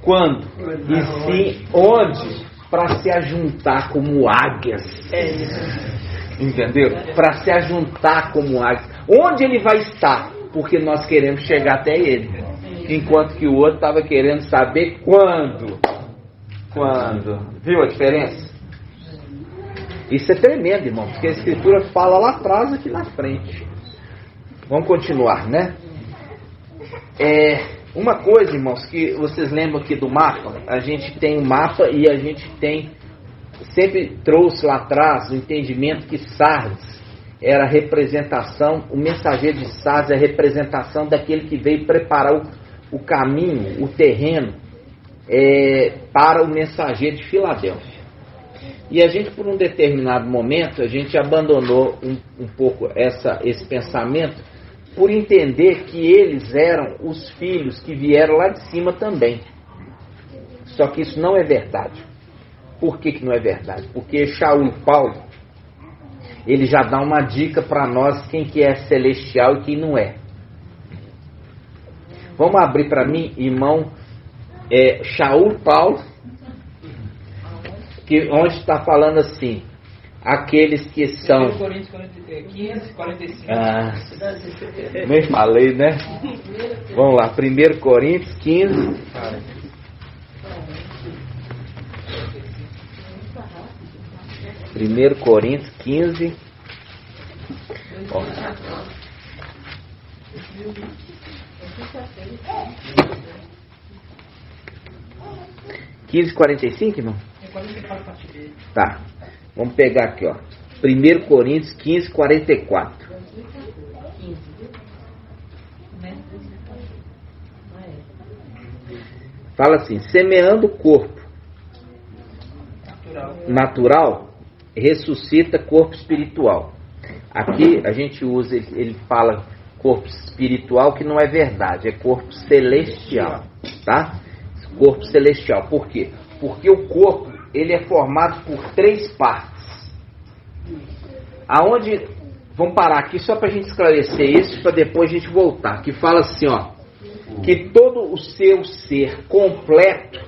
quando, e sim onde, para se ajuntar como águias. Entendeu? Para se ajuntar como águias. Onde ele vai estar? Porque nós queremos chegar até ele. Enquanto que o outro estava querendo saber quando. Quando. Viu a diferença? Isso é tremendo, irmão, porque a Escritura fala lá atrás, aqui na frente. Vamos continuar, né? Uma coisa, irmãos, que vocês lembram aqui do mapa, a gente tem um mapa e a gente tem, sempre trouxe lá atrás o entendimento que Sardes era a representação, o mensageiro de Sardes é a representação daquele que veio preparar o caminho, o terreno, para o mensageiro de Filadélfia. E a gente, por um determinado momento, a gente abandonou um pouco esse pensamento, por entender que eles eram os filhos que vieram lá de cima também. Só que isso não é verdade. Por que não é verdade? Porque Shaul Paulo, ele já dá uma dica para nós quem que é celestial e quem não é. Vamos abrir para mim, irmão, Shaul Paulo, onde está falando assim, aqueles que são... 1 Coríntios 15, 45. Nem falei, né? Vamos lá, 1 Coríntios 15. 1 Coríntios 15. Ó. 15:45, irmão? Tá. Vamos pegar aqui, ó. 1 Coríntios 15:44. Fala assim: semeando o corpo natural, ressuscita corpo espiritual. Aqui a gente usa, ele fala corpo espiritual, que não é verdade, é corpo celestial, tá? Corpo celestial. Por quê? Porque o corpo, ele é formado por 3 partes. Aonde, vamos parar aqui só para a gente esclarecer isso, para depois a gente voltar, que fala assim, ó, que todo o seu ser completo,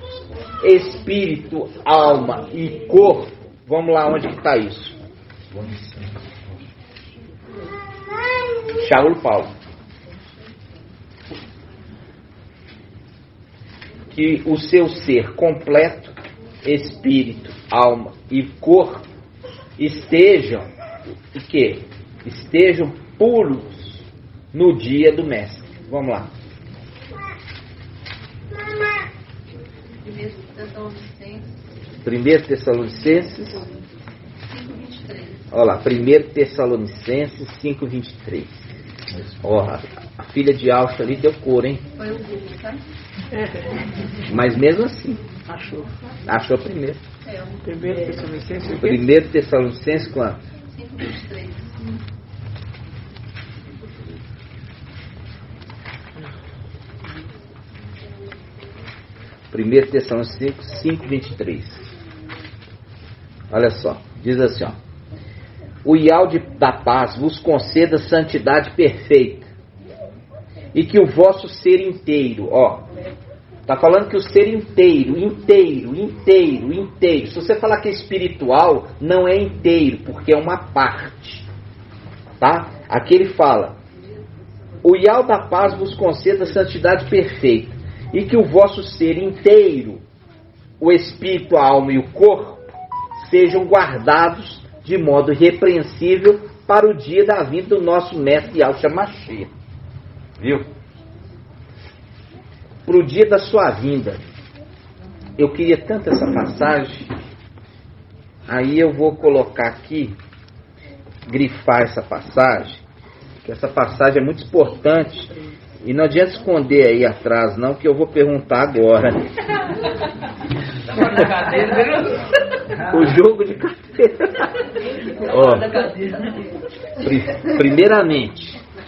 espírito, alma e corpo, vamos lá, onde que está isso? Shaul Paulo. Que o seu ser completo, espírito, alma e corpo estejam, o quê? Estejam puros no dia do Mestre. Vamos lá. 1 Tessalonicenses 5:23. Olha lá, 1 Tessalonicenses 5:23. Ó, a filha de Alcha ali deu cor, hein? Foi o Google, tá? Mas mesmo assim. Achou primeiro. 1 Tessalonicenses quanto? 5:23. 1 Tessalonicenses 5:23. Olha só, diz assim, ó: o Iau da paz vos conceda santidade perfeita, e que o vosso ser inteiro, ó, tá falando que o ser inteiro, se você falar que é espiritual, não é inteiro, porque é uma parte, tá? Aqui ele fala: o Iau da paz vos conceda santidade perfeita, e que o vosso ser inteiro, o espírito, a alma e o corpo, sejam guardados de modo irrepreensível para o dia da vinda do nosso mestre Yahshua Mashiach. Viu? Para o dia da sua vinda. Eu queria tanto essa passagem. Aí eu vou colocar aqui, grifar essa passagem, que essa passagem é muito importante. E não adianta esconder aí atrás, não, que eu vou perguntar agora. O jogo de cadeira. Ó,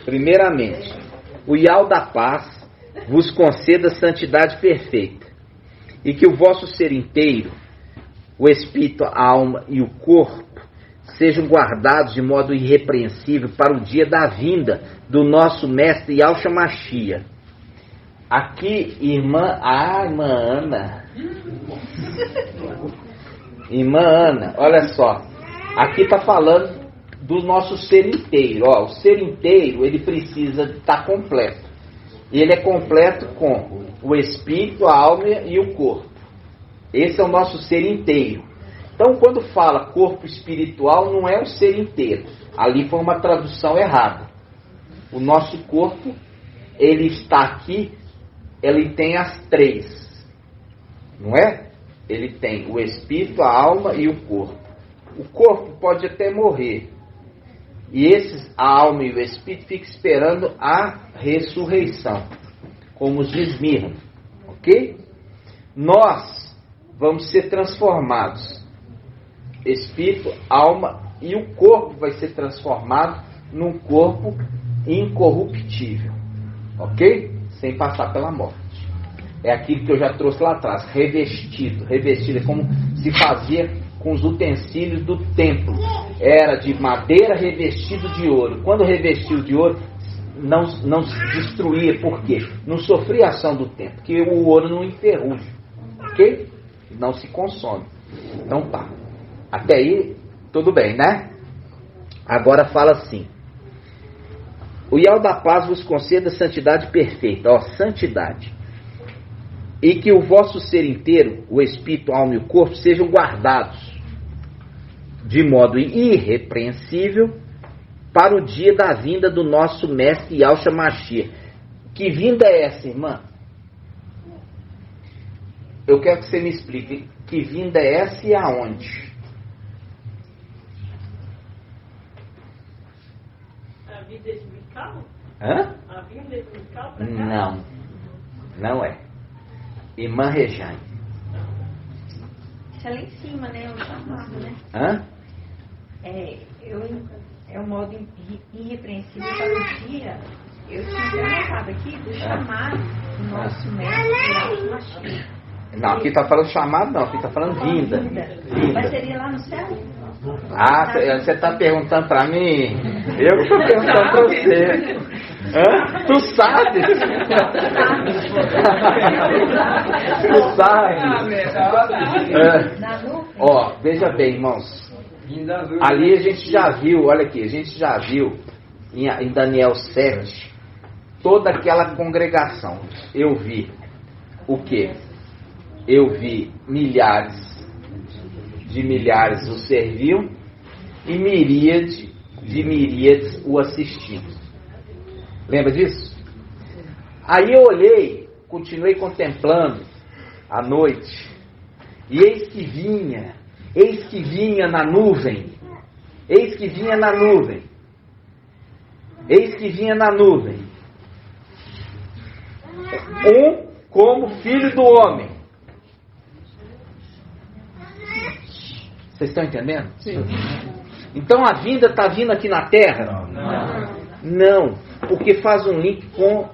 primeiramente, o Iau da paz vos conceda santidade perfeita, e que o vosso ser inteiro, o espírito, a alma e o corpo, sejam guardados de modo irrepreensível para o dia da vinda do nosso mestre Yahshua Mashiach. Aqui, irmã Ana. Irmã Ana, olha só. Aqui está falando do nosso ser inteiro. Ó, o ser inteiro, ele precisa estar completo. Ele é completo com o espírito, a alma e o corpo. Esse é o nosso ser inteiro. Então, quando fala corpo espiritual, não é o ser inteiro. Ali foi uma tradução errada. O nosso corpo, ele está aqui, ele tem as três. Não é? Ele tem o espírito, a alma e o corpo. O corpo pode até morrer. E a alma e o espírito ficam esperando a ressurreição. Como diz Mirna. Ok? Nós vamos ser transformados. Espírito, alma e o corpo vai ser transformado num corpo incorruptível. Ok? Sem passar pela morte. É aquilo que eu já trouxe lá atrás. Revestido. Revestido é como se fazia com os utensílios do templo. Era de madeira revestido de ouro. Quando revestiu de ouro, não se destruía. Por quê? Não sofria ação do tempo. Porque o ouro não enferruja. Ok? Não se consome. Então tá. Até aí, tudo bem, né? Agora fala assim. O Ial da Paz vos conceda santidade perfeita. Ó, santidade. E que o vosso ser inteiro, o espírito, a alma e o corpo, sejam guardados de modo irrepreensível para o dia da vinda do nosso mestre Yahshua Mashiach. Que vinda é essa, irmã? Eu quero que você me explique. Que vinda é essa e aonde? A vida espiritual? Hã? A vida espiritual pra cá? Não. Não é. Irmã Rejane. Isso é lá em cima, né? O chamado, né? Hã? É o modo irrepreensível para o dia. Eu tinha anotado aqui do chamado do nosso mestre Yahshua Mashiach. Não, aqui está falando chamado, não. Aqui está falando vinda. Mas seria lá no céu? Ah, você está perguntando para mim? Eu que estou perguntando para você. Hã? Tu sabe? Tu sabe? Ó, veja bem, irmãos. Ali a gente já viu, olha aqui, a gente já viu em Daniel 7 toda aquela congregação. Eu vi o quê? Eu vi milhares o serviam e miríades de miríades o assistindo. Lembra disso? Aí eu olhei, continuei contemplando à noite, e eis que vinha na nuvem, eis que vinha na nuvem, um como filho do homem. Vocês estão entendendo? Sim. Então a vinda está vindo aqui na terra? Não, porque faz um link com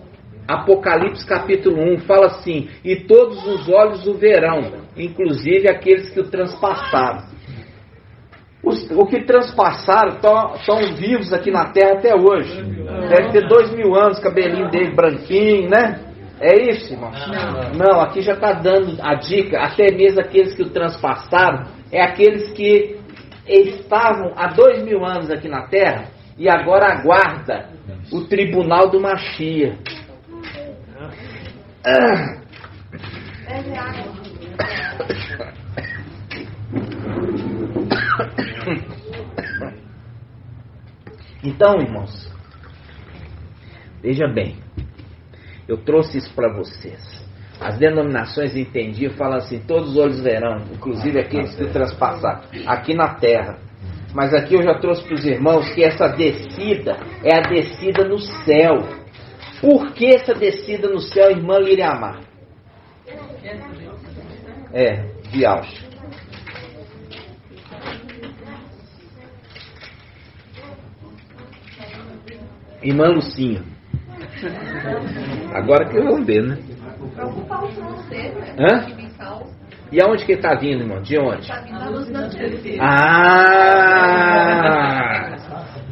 Apocalipse capítulo 1, fala assim: e todos os olhos o verão, inclusive aqueles que o transpassaram. O que transpassaram estão vivos aqui na terra até hoje. Deve ter 2000 anos, cabelinho dele branquinho, né? É isso, irmão? Não, aqui já está dando a dica, até mesmo aqueles que o transpassaram, é aqueles que estavam há 2000 anos aqui na terra e agora aguarda o tribunal do Mashiach. Então, irmãos, veja bem, eu trouxe isso para vocês. As denominações entendiam, falam assim: todos os olhos verão, inclusive aqueles que transpassaram aqui na terra. Mas aqui eu já trouxe para os irmãos que essa descida é a descida no céu. Por que essa descida no céu, irmã Liriamar? De Yahshua. Irmã Lucinha. Agora que eu vou ver, né? Para ocupar o trono dele, né? Hã? E aonde que ele está vindo, irmão? De onde? Está vindo da luz da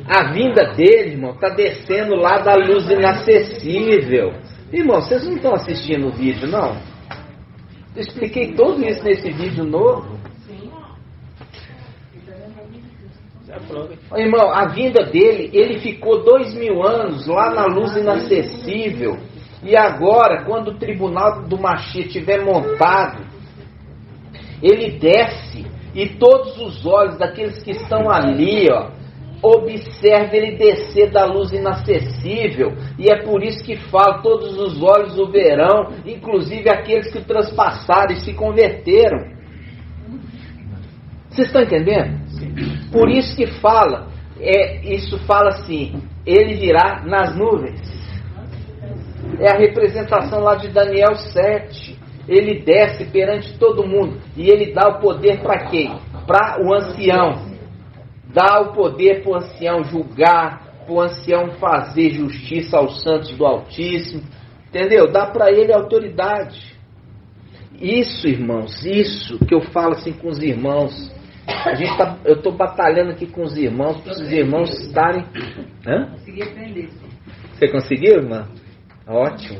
A vinda dele, irmão, está descendo lá da luz inacessível. Irmão, vocês não estão assistindo o vídeo, não? Eu expliquei tudo isso nesse vídeo novo. Irmão, a vinda dele, ele ficou 2000 anos lá na luz inacessível. E agora, quando o tribunal do Mashiach estiver montado, ele desce e todos os olhos daqueles que estão ali, observem ele descer da luz inacessível. E é por isso que fala, todos os olhos o verão, inclusive aqueles que o transpassaram e se converteram. Vocês estão entendendo? Por isso que fala, isso fala assim, ele virá nas nuvens. É a representação lá de Daniel 7. Ele desce perante todo mundo e ele dá o poder para quem? Para o ancião. Dá o poder para o ancião julgar, para o ancião fazer justiça aos santos do Altíssimo. Entendeu? Dá para ele a autoridade. Isso, irmãos, isso que eu falo assim com os irmãos. Eu estou batalhando aqui com os irmãos, para os irmãos estarem... Hã? Consegui aprender. Você conseguiu, irmã? Ótimo.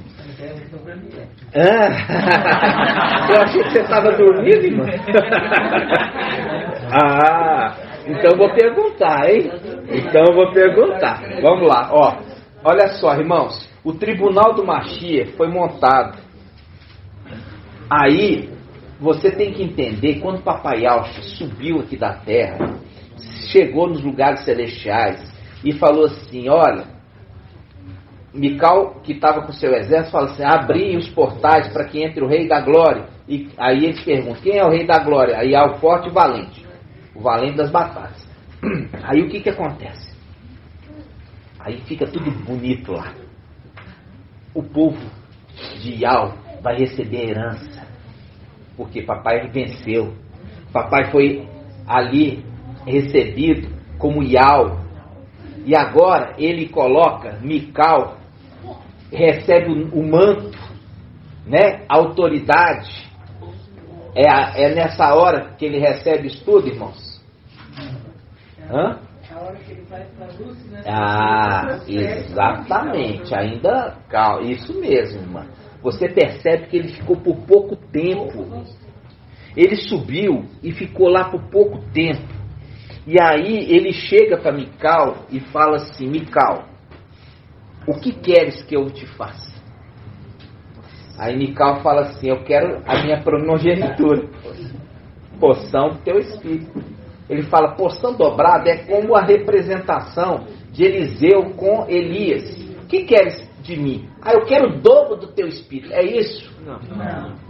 Eu achei que você estava dormindo, irmã. Então eu vou perguntar, hein? Vamos lá, olha só, irmãos. O tribunal do Mashiach foi montado. Aí, você tem que entender, quando o Papai Yahshua subiu aqui da terra, chegou nos lugares celestiais e falou assim, olha, Mical, que estava com seu exército, fala assim, abri os portais para que entre o Rei da Glória. E aí eles perguntam, quem é o Rei da Glória? Aí há o forte e o valente. O valente das batalhas. Aí o que acontece? Aí fica tudo bonito lá. O povo de Yahweh vai receber a herança. Porque papai venceu. Papai foi ali recebido como Yahweh. E agora ele coloca Mical, recebe o manto, né? A autoridade. É nessa hora que ele recebe isso tudo, irmãos? Hã? A hora que ele vai para a luz, né? Exatamente. Ainda, isso mesmo, irmã. Você percebe que ele ficou por pouco tempo. Ele subiu e ficou lá por pouco tempo. E aí ele chega para Mical e fala assim, Mical, o que queres que eu te faça? Aí Mical fala assim, eu quero a minha primogenitura, porção do teu espírito. Ele fala, porção dobrada é como a representação de Eliseu com Elias. O que queres de mim? Eu quero o dobro do teu espírito. É isso?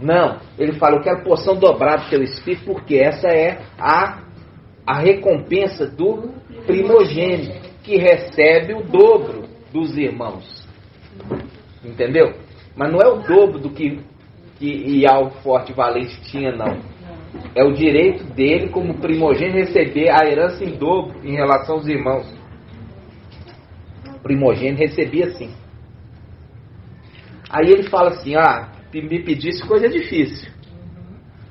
Não. Ele fala, eu quero porção dobrada do teu espírito, porque essa é a recompensa do primogênito, que recebe o dobro dos irmãos. Entendeu? Mas não é o dobro do que Ial Forte Valente tinha, não. É o direito dele, como primogênito, receber a herança em dobro em relação aos irmãos. O primogênito recebia assim. Aí ele fala assim, me pedisse coisa difícil,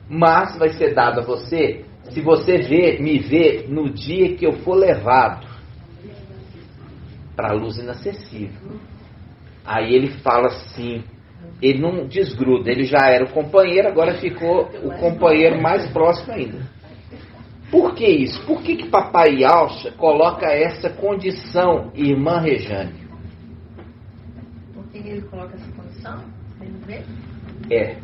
mas vai ser dado a você se você me ver no dia que eu for levado para a luz inacessível. Aí ele fala assim, ele não desgruda, ele já era o companheiro, agora ficou o companheiro mais próximo ainda. Por que isso? Por que Papai Yahshua coloca essa condição, irmã Rejane? Por que ele coloca essa condição? Ele vê?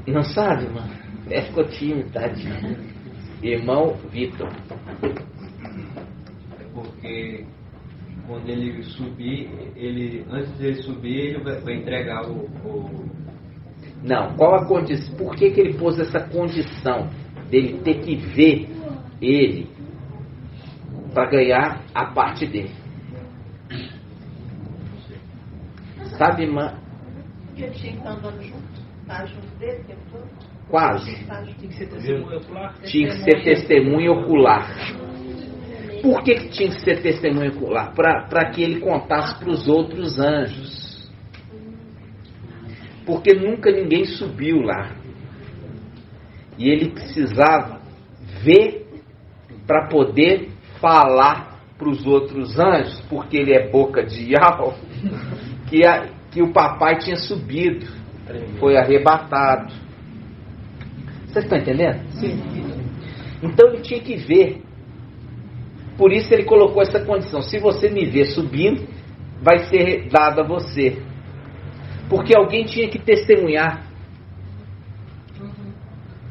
Não sabe, irmão? Ficou tímido, tadinho. Irmão Vitor. Porque quando ele subir, antes de ele subir, ele vai entregar o... Não, qual a condição? Por que ele pôs essa condição dele ter que ver ele para ganhar a parte dele? Sabe, irmã? Eu tinha que estar andando junto. Tá junto dele o tempo todo? Quase. Tinha que ser testemunha ocular. Tinha que ser testemunha ocular. Por que tinha que ser testemunha ocular? Para que ele contasse para os outros anjos. Porque nunca ninguém subiu lá. E ele precisava ver para poder falar para os outros anjos, porque ele é boca de Yahweh, que o papai tinha subido. Foi arrebatado. Vocês estão entendendo? Sim. Então ele tinha que ver. Por isso ele colocou essa condição. Se você me ver subindo, vai ser dado a você. Porque alguém tinha que testemunhar.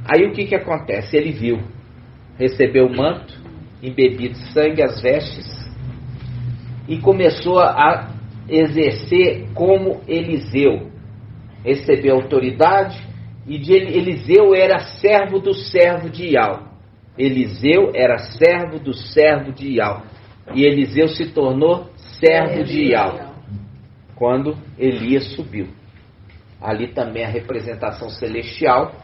Aí o que acontece? Ele viu. Recebeu o manto, embebido de sangue, as vestes. E começou a exercer como Eliseu. Recebeu autoridade. E Eliseu era servo do servo de Ial. Eliseu era servo do servo de Ial. E Eliseu se tornou servo de Ial quando Elias subiu. Ali também a representação celestial,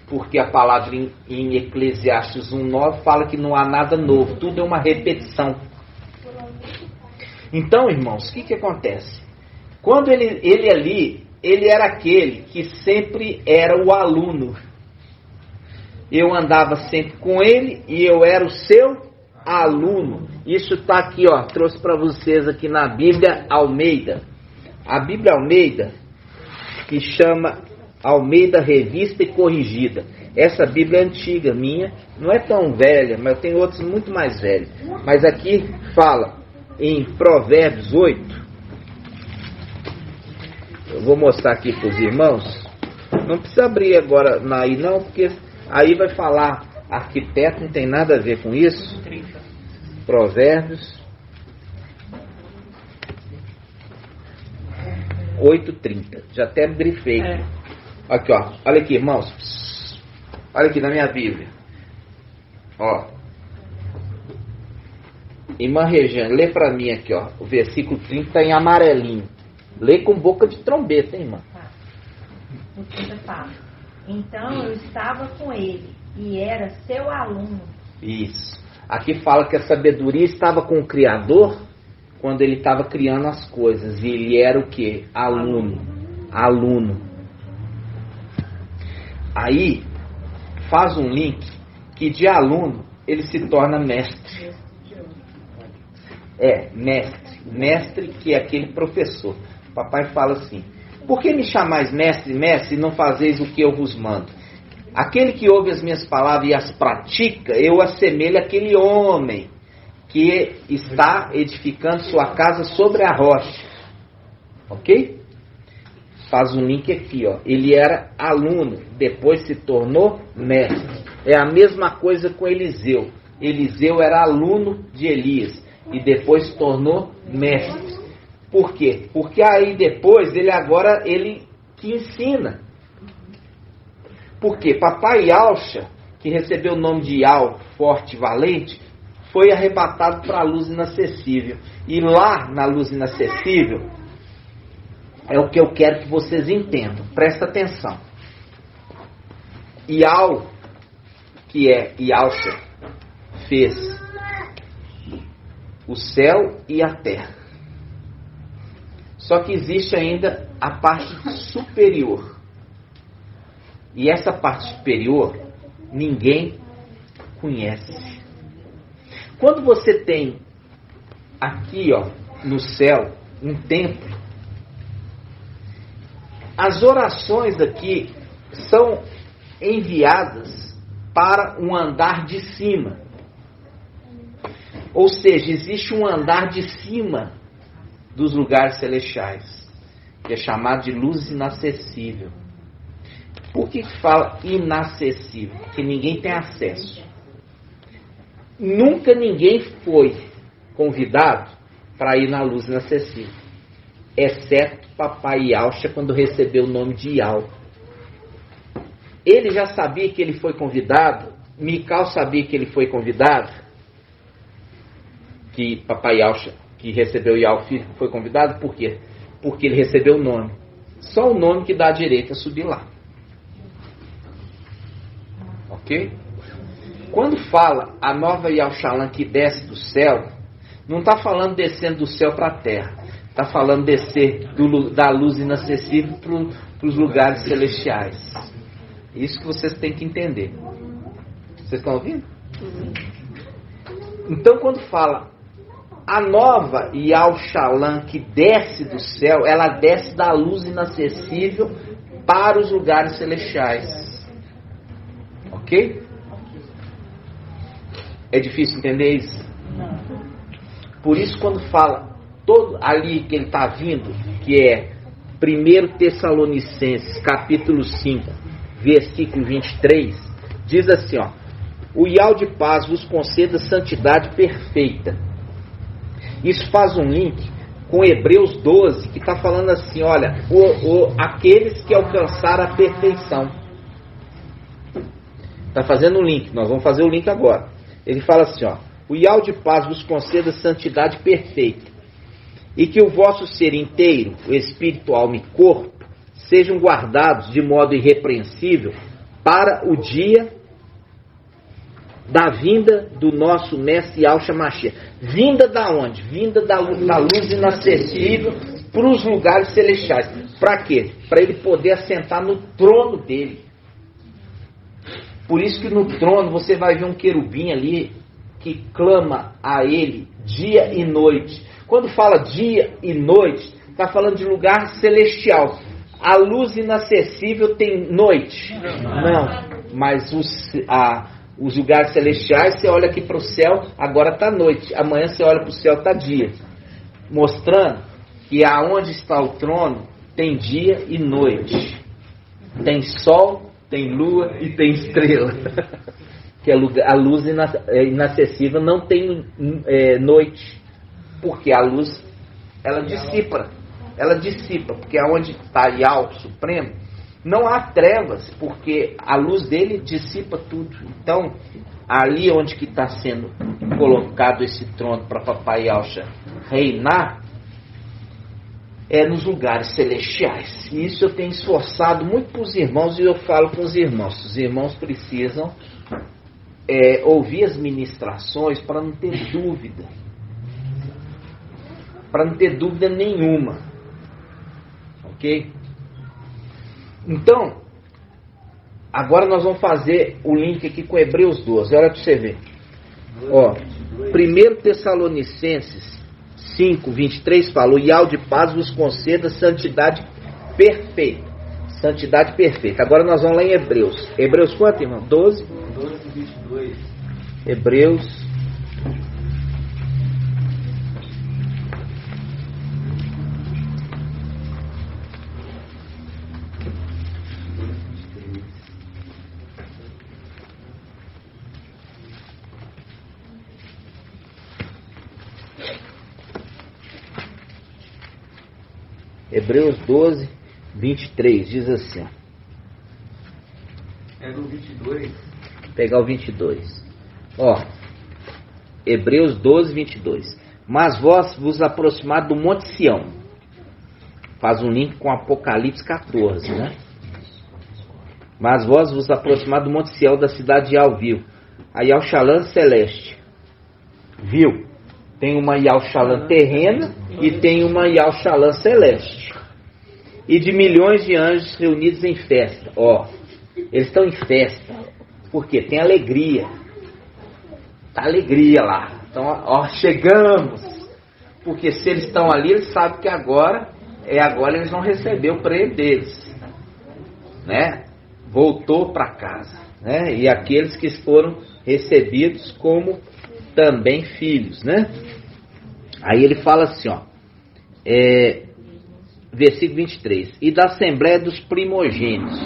porque a palavra em Eclesiastes 1:9 fala que não há nada novo, tudo é uma repetição. Então, irmãos, o que acontece? Quando ele ali, ele era aquele que sempre era o aluno. Eu andava sempre com ele e eu era o seu aluno. Isso está aqui, ó, trouxe para vocês aqui na Bíblia Almeida. A Bíblia Almeida, que chama Almeida Revista e Corrigida. Essa Bíblia é antiga, minha, não é tão velha, mas eu tenho outros muito mais velhos. Mas aqui fala em Provérbios 8. Eu vou mostrar aqui para os irmãos. Não precisa abrir agora aí não, porque aí vai falar arquiteto, não tem nada a ver com isso. Provérbios 8:30. Já até grifei. Aqui, ó. Olha aqui, irmãos. Olha aqui na minha Bíblia. Ó. Irmã Regiane, lê para mim aqui, ó. O versículo 30 está em amarelinho. Lê com boca de trombeta, hein, irmã? O 30 fala. Então eu estava com ele e era seu aluno. Isso. Aqui fala que a sabedoria estava com o Criador quando ele estava criando as coisas. E ele era o quê? Aluno. Aluno. Aí faz um link que de aluno ele se torna mestre. Mestre. Mestre que é aquele professor. Papai fala assim: por que me chamais mestre, mestre, e não fazeis o que eu vos mando? Aquele que ouve as minhas palavras e as pratica, eu assemelho àquele homem que está edificando sua casa sobre a rocha. Ok? Faz um link aqui, ó. Ele era aluno, depois se tornou mestre. É a mesma coisa com Eliseu. Eliseu era aluno de Elias e depois se tornou mestre. Por quê? Porque aí depois ele que ensina. Por quê? Papai Yalcha, que recebeu o nome de Ial, forte e valente, foi arrebatado para a luz inacessível. E lá na luz inacessível é o que eu quero que vocês entendam. Presta atenção. Ial, que é Yalcha, fez o céu e a terra. Só que existe ainda a parte superior. E essa parte superior, ninguém conhece. Quando você tem aqui, ó, no céu, um templo, as orações aqui são enviadas para um andar de cima. Ou seja, existe um andar de cima dos lugares celestiais, que é chamado de luz inacessível. Por que fala inacessível? Porque ninguém tem acesso. Nunca ninguém foi convidado para ir na luz inacessível, exceto papai Yalcha, quando recebeu o nome de Ial. Ele já sabia que ele foi convidado, Mical sabia que ele foi convidado, que papai Yalcha, que recebeu Ial, foi convidado. Por quê? Porque ele recebeu o nome. Só o nome que dá direito a subir lá. Ok? Quando fala a nova Yalchalan que desce do céu, não está falando descendo do céu para a terra. Está falando descer da luz inacessível para os lugares celestiais. Isso que vocês têm que entender. Vocês estão ouvindo? Então quando fala a nova Yalchalan que desce do céu, ela desce da luz inacessível para os lugares celestiais. Ok? É difícil entender isso? Por isso, quando fala todo ali que ele está vindo, que é 1 Tessalonicenses, capítulo 5, versículo 23, diz assim, ó: o Iau de paz vos conceda santidade perfeita. Isso faz um link com Hebreus 12, que está falando assim, olha, aqueles que alcançaram a perfeição. Está fazendo um link, nós vamos fazer o link agora. Ele fala assim, ó: o Iau de paz vos conceda santidade perfeita, e que o vosso ser inteiro, o espírito, alma e corpo, sejam guardados de modo irrepreensível para o dia da vinda do nosso Mestre Yahshua Mashiach. Vinda da onde? Vinda da luz inacessível para os lugares celestiais. Para quê? Para ele poder assentar no trono dele. Por isso que no trono você vai ver um querubim ali que clama a ele dia e noite. Quando fala dia e noite, está falando de lugar celestial. A luz inacessível tem noite? Não. Mas os lugares celestiais, você olha aqui para o céu, agora está noite. Amanhã você olha para o céu, está dia. Mostrando que aonde está o trono, tem dia e noite. Tem sol, tem lua e tem estrela. Que a luz inacessível não tem noite. Porque a luz, ela dissipa. Ela dissipa, porque aonde está Yahweh Supremo, não há trevas, porque a luz dele dissipa tudo. Então, ali onde que está sendo colocado esse trono para Papai Yahshua reinar, é nos lugares celestiais. E isso eu tenho esforçado muito para os irmãos, e eu falo para os irmãos. Os irmãos precisam ouvir as ministrações para não ter dúvida. Para não ter dúvida nenhuma. Ok? Então, agora nós vamos fazer o link aqui com Hebreus 12. Olha para você ver. Ó, 1 Tessalonicenses 5, 23 fala: o Iau de paz vos conceda santidade perfeita. Santidade perfeita. Agora nós vamos lá em Hebreus. Hebreus quanto, irmão? 12? 12, 22. Hebreus. Hebreus 12, 23, diz assim. Pega o 22. Pegar o 22. Ó, Hebreus 12, 22. Mas vós vos aproximar do Monte Sião. Faz um link com Apocalipse 14, né? Mas vós vos aproximar do Monte Sião, da cidade de Alvil, a Yahushalã celeste. Viu? Tem uma Yahushalã terrena e tem uma Yahushalã celeste. E de milhões de anjos reunidos em festa. Ó, eles estão em festa. Por quê? Tem alegria. Tá alegria lá. Então, ó, chegamos. Porque se eles estão ali, eles sabem que agora eles vão receber o prêmio deles. Né? Voltou para casa. Né? E aqueles que foram recebidos como também filhos, né? Aí ele fala assim, ó, versículo 23, e da assembleia dos primogênitos.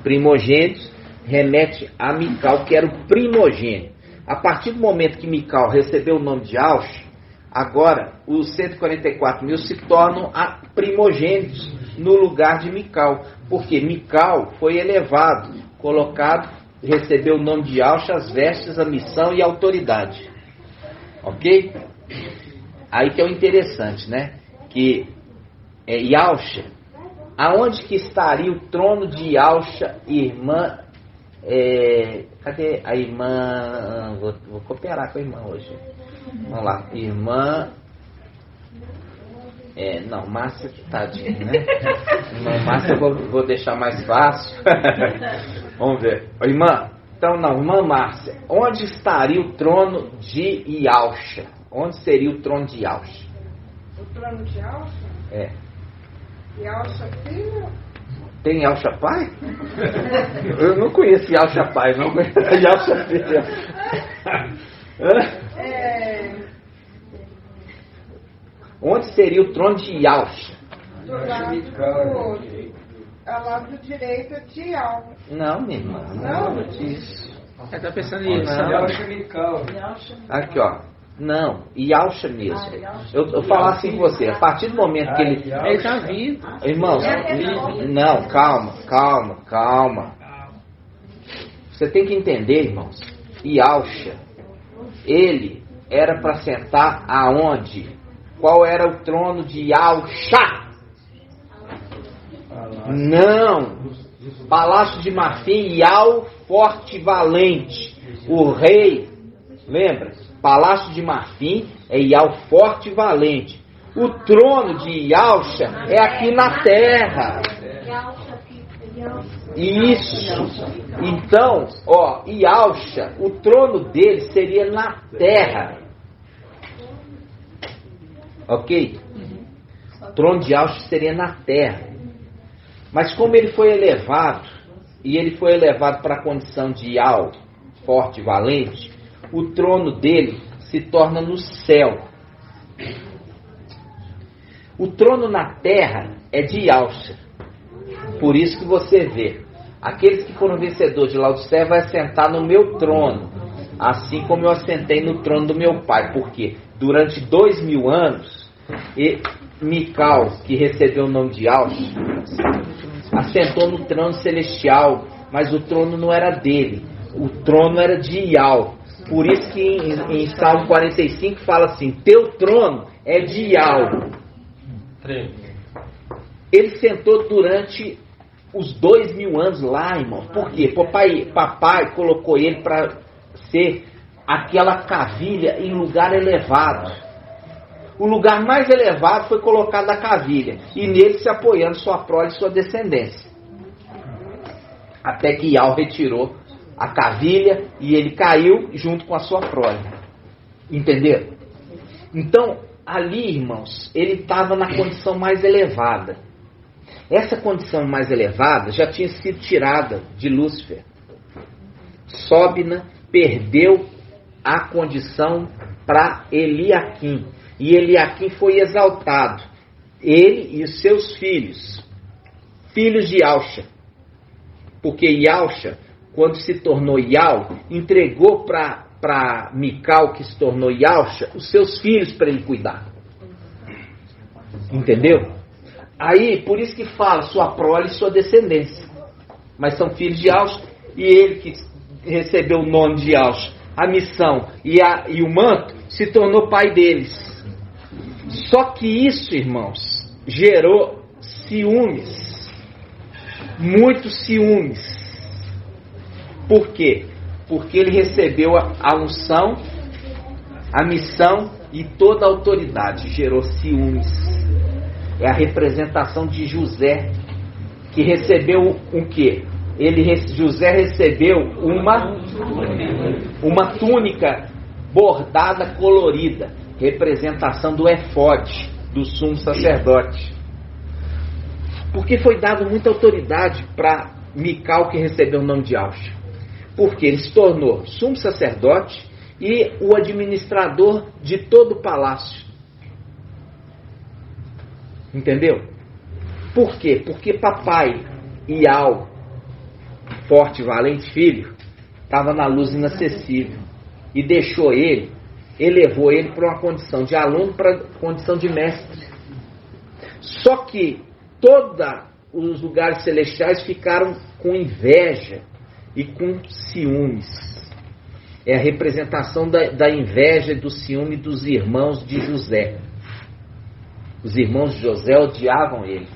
Primogênitos remete a Mical, que era o primogênito. A partir do momento que Mical recebeu o nome de Yahshua, agora os 144 mil se tornam primogênitos no lugar de Mical, porque Mical foi elevado, colocado, recebeu o nome de Yahshua, as vestes, a missão e a autoridade. Ok? Aí que é o interessante, né? Que Yahshua, aonde que estaria o trono de Yahshua, irmã? Cadê a irmã? Vou cooperar com a irmã hoje. Vamos lá, irmã. Não, Márcia, tadinha, né? Irmã Márcia eu vou deixar mais fácil. Vamos ver. Irmã, então não, irmã Márcia, onde estaria o trono de Yahshua? Onde seria o trono de Yahshua? O trono de Yahshua? É. Yahshua filho? Tem Yalchapai? Eu não conheço Yalchapai, não conheço Yalchapai. Onde seria o trono de Yalcha? Ao lado do direito de Yal. Não, minha irmã. Não? Isso. Ela tá pensando nisso. Aqui, ó. Não, Yalcha mesmo. Eu falar assim com você, a partir do momento que ele... Ele tá vivo. Irmãos, não, calma. Você tem que entender, irmãos. Yalcha, ele era para sentar aonde? Qual era o trono de Yalcha? Não. Palácio de Marfim, Yal forte e valente. O rei, lembra? Palácio de Marfim é Yal forte e valente. O trono de Yalcha é aqui na terra. Isso. Então, ó, Yalcha, o trono dele seria na terra. Ok? O trono de Yalcha seria na terra. Mas como ele foi elevado, e ele foi elevado para a condição de Yal, forte e valente, o trono dele se torna no céu. O trono na terra é de Yalcha. Por isso que você vê, aqueles que foram vencedores de Laodiceia vai assentar no meu trono, assim como eu assentei no trono do meu pai. Porque durante 2000 anos, Mical, que recebeu o nome de Yalcha, assentou no trono celestial, mas o trono não era dele, o trono era de Yal. Por isso que em Salmo 45 fala assim, teu trono é de Yal. Ele sentou durante os 2000 anos lá, irmão. Por quê? Papai colocou ele para ser aquela cavilha em lugar elevado. O lugar mais elevado foi colocado a cavilha, e nele se apoiando sua prole e sua descendência. Até que Yal retirou a cavilha e ele caiu junto com a sua prole. Entenderam? Então, ali, irmãos, ele estava na condição mais elevada. Essa condição mais elevada já tinha sido tirada de Lúcifer. Sobna perdeu a condição para Eliaquim. E Eliaquim foi exaltado. Ele e os seus filhos. Filhos de Yalcha. Porque Yalcha, quando se tornou Yal, entregou para Mical, que se tornou Yalcha, os seus filhos para ele cuidar. Entendeu? Aí, por isso que fala sua prole e sua descendência. Mas são filhos de Yalcha, e ele que recebeu o nome de Yalcha, a missão e o manto, se tornou pai deles. Só que isso, irmãos, gerou ciúmes. Muitos ciúmes. Por quê? Porque ele recebeu a unção, a missão e toda a autoridade. Gerou ciúmes. É a representação de José, que recebeu o quê? José recebeu uma túnica bordada colorida, representação do efode, do sumo sacerdote. Porque foi dado muita autoridade para Mical, que recebeu o nome de Yalcha. Porque ele se tornou sumo sacerdote e o administrador de todo o palácio. Entendeu? Por quê? Porque papai Yal, forte e valente filho, estava na luz inacessível e deixou ele, elevou ele para uma condição de aluno para condição de mestre. Só que todos os lugares celestiais ficaram com inveja e com ciúmes. É a representação da inveja e do ciúme dos irmãos de José. Os irmãos de José odiavam ele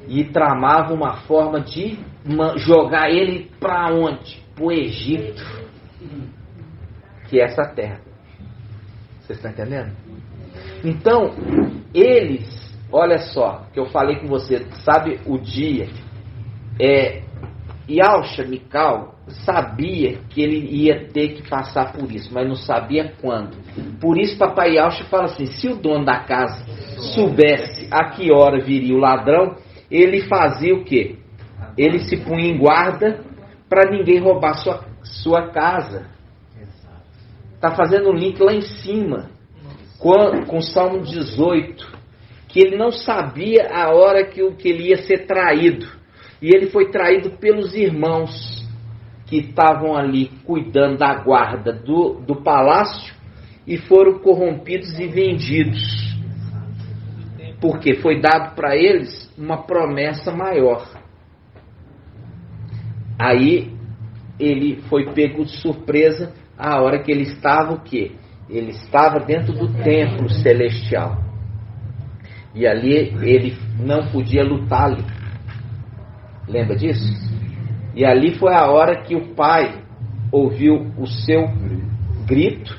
e tramavam uma forma de jogar ele para onde? Para o Egito, que é essa terra. Vocês estão entendendo? Então, eles, olha só, que eu falei com você, sabe o dia? Yalcha, Mical, sabia que ele ia ter que passar por isso, mas não sabia quando. Por isso papai Yalcha fala assim, se o dono da casa soubesse a que hora viria o ladrão, ele fazia o quê? Ele se punha em guarda para ninguém roubar sua casa. Está fazendo um link lá em cima com o Salmo 18, que ele não sabia a hora que ele ia ser traído. E ele foi traído pelos irmãos que estavam ali cuidando da guarda do palácio e foram corrompidos e vendidos. Porque foi dado para eles uma promessa maior. Aí ele foi pego de surpresa a hora que ele estava o quê? Ele estava dentro do templo celestial. E ali ele não podia lutar ali. Lembra disso? E ali foi a hora que o pai ouviu o seu grito,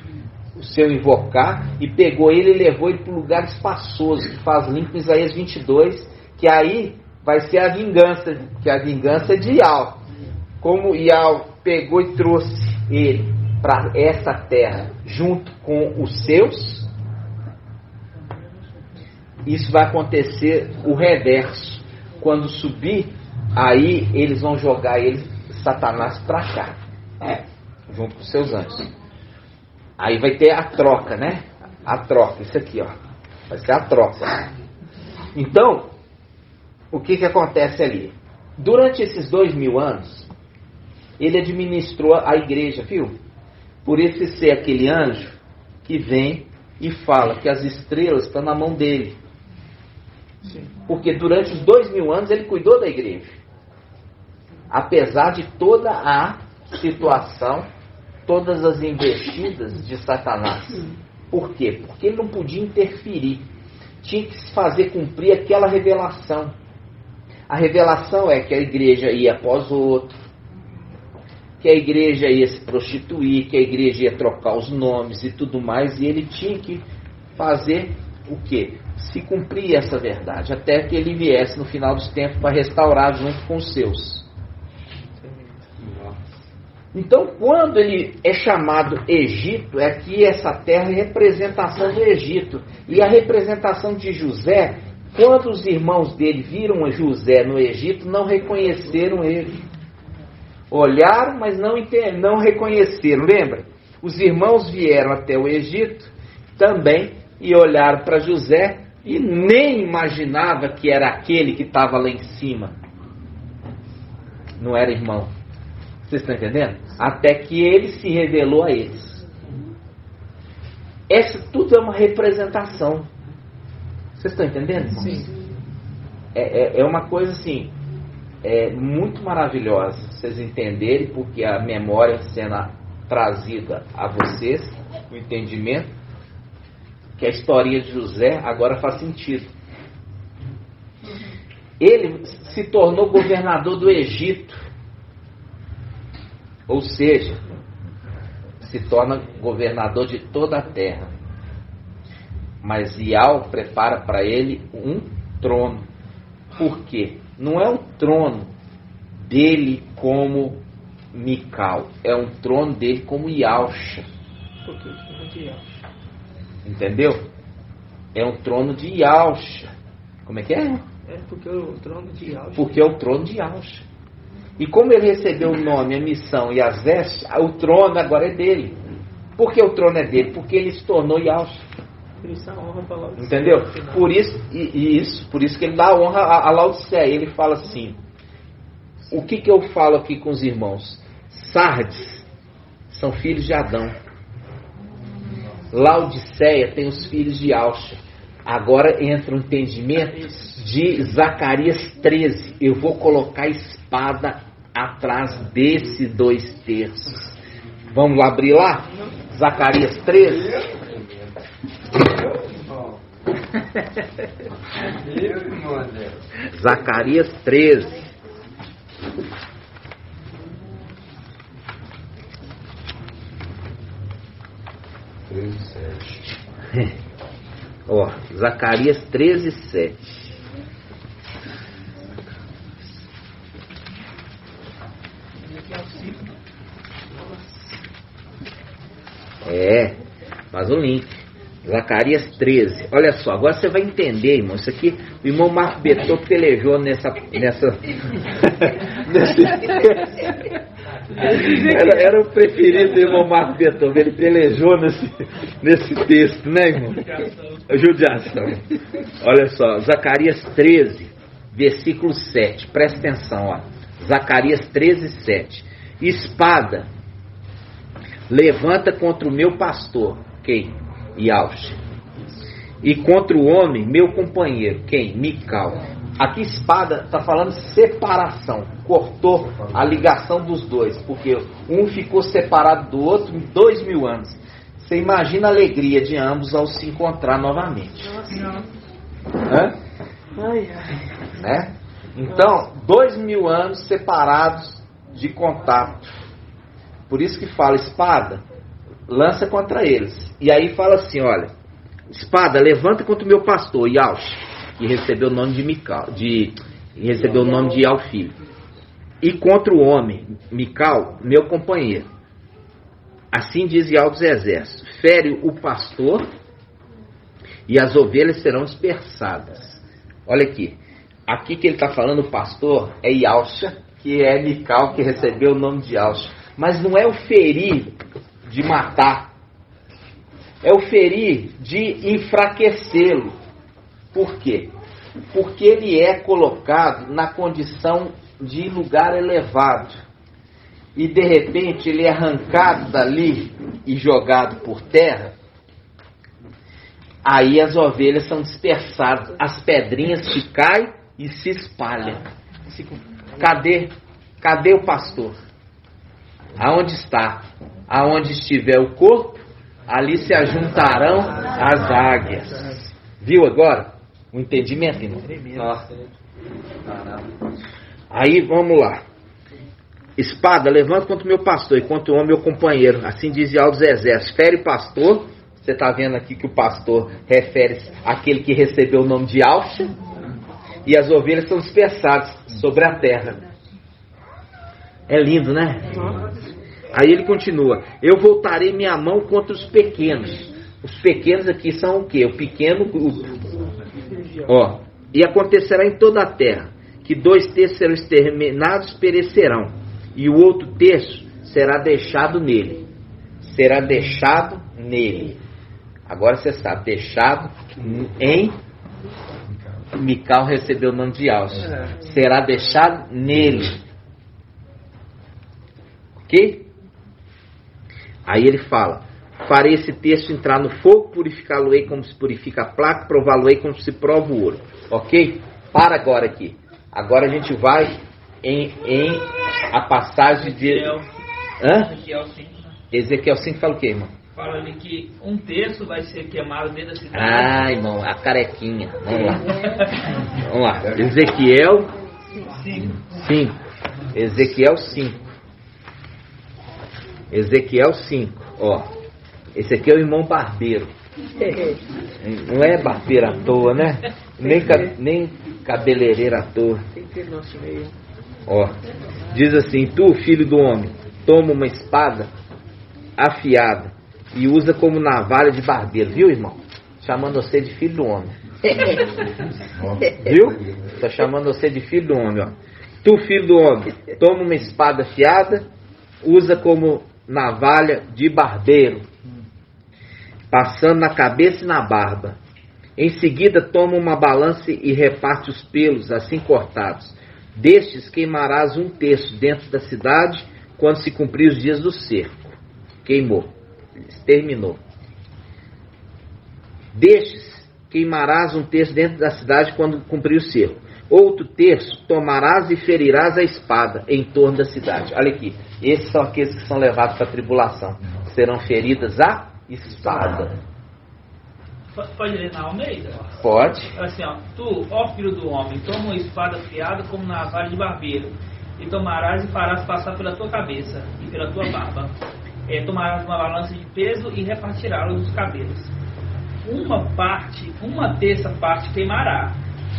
o seu invocar, e pegou ele e levou ele para um lugar espaçoso, que faz link com Isaías 22, que aí vai ser a vingança, que a vingança é de Ial. Como Ial pegou e trouxe ele para essa terra junto com os seus, isso vai acontecer o reverso. Quando subir, aí eles vão jogar ele, Satanás, para cá, junto com os seus anjos. Aí vai ter a troca, né? A troca, isso aqui, ó. Vai ser a troca. Então, o que acontece ali? Durante esses 2000 anos, ele administrou a igreja, viu? Por isso ser aquele anjo que vem e fala que as estrelas estão na mão dele. Sim. Porque durante os 2000 anos ele cuidou da igreja. Apesar de toda a situação, todas as investidas de Satanás. Por quê? Porque ele não podia interferir. Tinha que se fazer cumprir aquela revelação. A revelação é que a igreja ia após outro, que a igreja ia se prostituir, que a igreja ia trocar os nomes e tudo mais, e ele tinha que fazer o quê? Se cumprir essa verdade, até que ele viesse no final dos tempos para restaurar junto com os seus. Então, quando ele é chamado Egito, é que essa terra é representação do Egito. E a representação de José, quando os irmãos dele viram José no Egito, não reconheceram ele. Olharam, mas não reconheceram. Lembra? Os irmãos vieram até o Egito também e olharam para José e nem imaginava que era aquele que estava lá em cima. Não era irmão. Vocês estão entendendo? Até que ele se revelou a eles. Essa tudo é uma representação. Vocês estão entendendo, irmãos? Sim. É uma coisa assim, muito maravilhosa. Vocês entenderem, porque a memória sendo trazida a vocês, o entendimento, que a historinha de José agora faz sentido. Ele se tornou governador do Egito. Ou seja, se torna governador de toda a terra. Mas Ial prepara para ele um trono. Por quê? Não é um trono dele como Mical. É um trono dele como Ialcha. Entendeu? É um trono de Ialcha. Como é que é? Porque é o trono de Ialcha. Porque é o trono de Ialcha. E como ele recebeu o nome, a missão e as vestes, o trono agora é dele. Por que o trono é dele? Porque ele se tornou Ialcha. Por isso a honra para Laodiceia. Entendeu? Por isso que ele dá honra a Laodiceia. Ele fala assim: o que eu falo aqui com os irmãos? Sardes são filhos de Adão. Laodiceia tem os filhos de Ialcha. Agora entra o entendimento de Zacarias 13. Eu vou colocar a espada atrás desses 2 terços. Vamos lá abrir lá? Zacarias 13. Zacarias 13. Ó, Zacarias 13, 7. Faz o link. Zacarias 13. Olha só, agora você vai entender, irmão. Isso aqui, o irmão Marco Beton pelejou nessa era o preferido do irmão Marco Beton. Ele pelejou nesse texto, né, irmão? Judiação. Olha só, Zacarias 13, versículo 7. Presta atenção, ó. Zacarias 13, 7. Espada levanta contra o meu pastor. Quem? Yaush. E contra o homem, meu companheiro. Quem? Mical. Aqui espada está falando separação. Cortou a ligação dos dois. Porque um ficou separado do outro em 2000 anos. Você imagina a alegria de ambos ao se encontrar novamente. Hã? Né? Então, 2000 anos separados de contato. Por isso que fala espada, lança contra eles. E aí fala assim, olha, espada, levanta contra o meu pastor, Yaush, que recebeu o nome de Mical, recebeu o nome de Yau filho. E contra o homem, Mical, meu companheiro. Assim diz Yau dos exércitos, fere o pastor e as ovelhas serão dispersadas. Olha aqui que ele está falando, o pastor é Yausha, que é Mical, que recebeu o nome de Yausha. Mas não é o ferir de matar, é o ferir de enfraquecê-lo. Por quê? Porque ele é colocado na condição de lugar elevado. E de repente ele é arrancado dali e jogado por terra. Aí as ovelhas são dispersadas, as pedrinhas se caem e se espalham. Cadê o pastor? Aonde está? Aonde estiver o corpo, ali se ajuntarão as águias. Viu agora? O entendimento, irmão? Nossa. Aí vamos lá. Espada, levanta contra o meu pastor e contra o homem meu companheiro. Assim diz Yau dos exércitos. Fere pastor. Você está vendo aqui que o pastor refere-se àquele que recebeu o nome de Alcha. E as ovelhas são dispersadas sobre a terra. É lindo, né? Aí ele continua. Eu voltarei minha mão contra os pequenos. Os pequenos aqui são o quê? O pequeno grupo. Ó. E acontecerá em toda a terra que 2 terços serão exterminados, perecerão. E o outro terço será deixado nele. Será deixado nele. Agora você sabe, deixado em Mical recebeu o nome de Alcha. Será deixado nele. Ok? Aí ele fala: farei esse terço entrar no fogo, purificá-lo-ei como se purifica a placa, prová-lo-ei como se prova o ouro. Ok? Para agora aqui. Agora a gente vai em a passagem de Ezequiel 5 fala o quê, irmão? Fala ali que 1/3 vai ser queimado dentro da cidade. Ah, irmão, a carequinha. Vamos lá. Vamos lá. Ezequiel 5. Ezequiel 5. Ezequiel 5. Ó. Esse aqui é o irmão barbeiro. Não é barbeiro à toa, né? Nem cabeleireiro à toa. Ó. Diz assim: tu, filho do homem, toma uma espada afiada e usa como navalha de barbeiro. Viu, irmão? Chamando você de filho do homem. Viu? Está chamando você de filho do homem, ó. Tu, filho do homem, toma uma espada afiada, usa como navalha de barbeiro, passando na cabeça e na barba. Em seguida, toma uma balança e reparte os pelos assim cortados. Destes queimarás 1/3 dentro da cidade, quando se cumprir os dias do cerco. Queimou, exterminou. Destes queimarás 1/3 dentro da cidade, quando cumprir o cerco. Outro terço tomarás e ferirás a espada em torno da cidade. Olha aqui, esses são aqueles que são levados para a tribulação, serão feridas a espada. Pode ler na Almeida? Pode. Assim, ó: tu, ó filho do homem, toma uma espada afiada como navalha de barbeiro, e tomarás e farás passar pela tua cabeça e pela tua barba. Tomarás uma balança de peso e repartirá-la dos cabelos. 1/3 parte queimará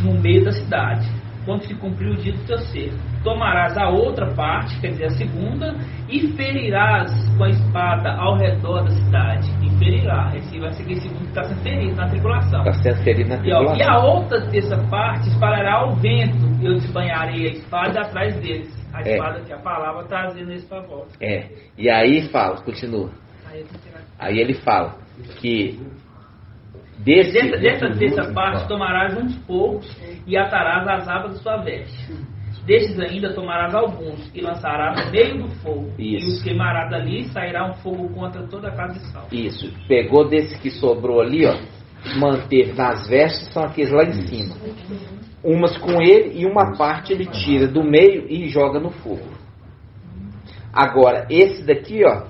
no meio da cidade, quando se cumpriu o dito do teu ser. Tomarás a outra parte, quer dizer, a segunda, e ferirás com a espada ao redor da cidade. E ferirá. Esse vai ser aquele segundo que está sendo ferido na tribulação. Está sendo ferido na tribulação. E a outra terça parte espalhará ao vento. Eu desbanharei a espada atrás deles. A espada que a palavra trazendo eles para volta. E aí fala, continua. Aí ele fala que dessa terça parte tomarás uns poucos e atarás as abas da sua veste. Destes ainda tomarás alguns e lançarás no meio do fogo. E os queimarás dali, e sairá um fogo contra toda a casa de Saul. Isso. Pegou desse que sobrou ali, ó, manteve nas vestes, são aqueles lá em cima. Umas com ele e uma parte ele tira do meio e joga no fogo. Agora, esse daqui, ó,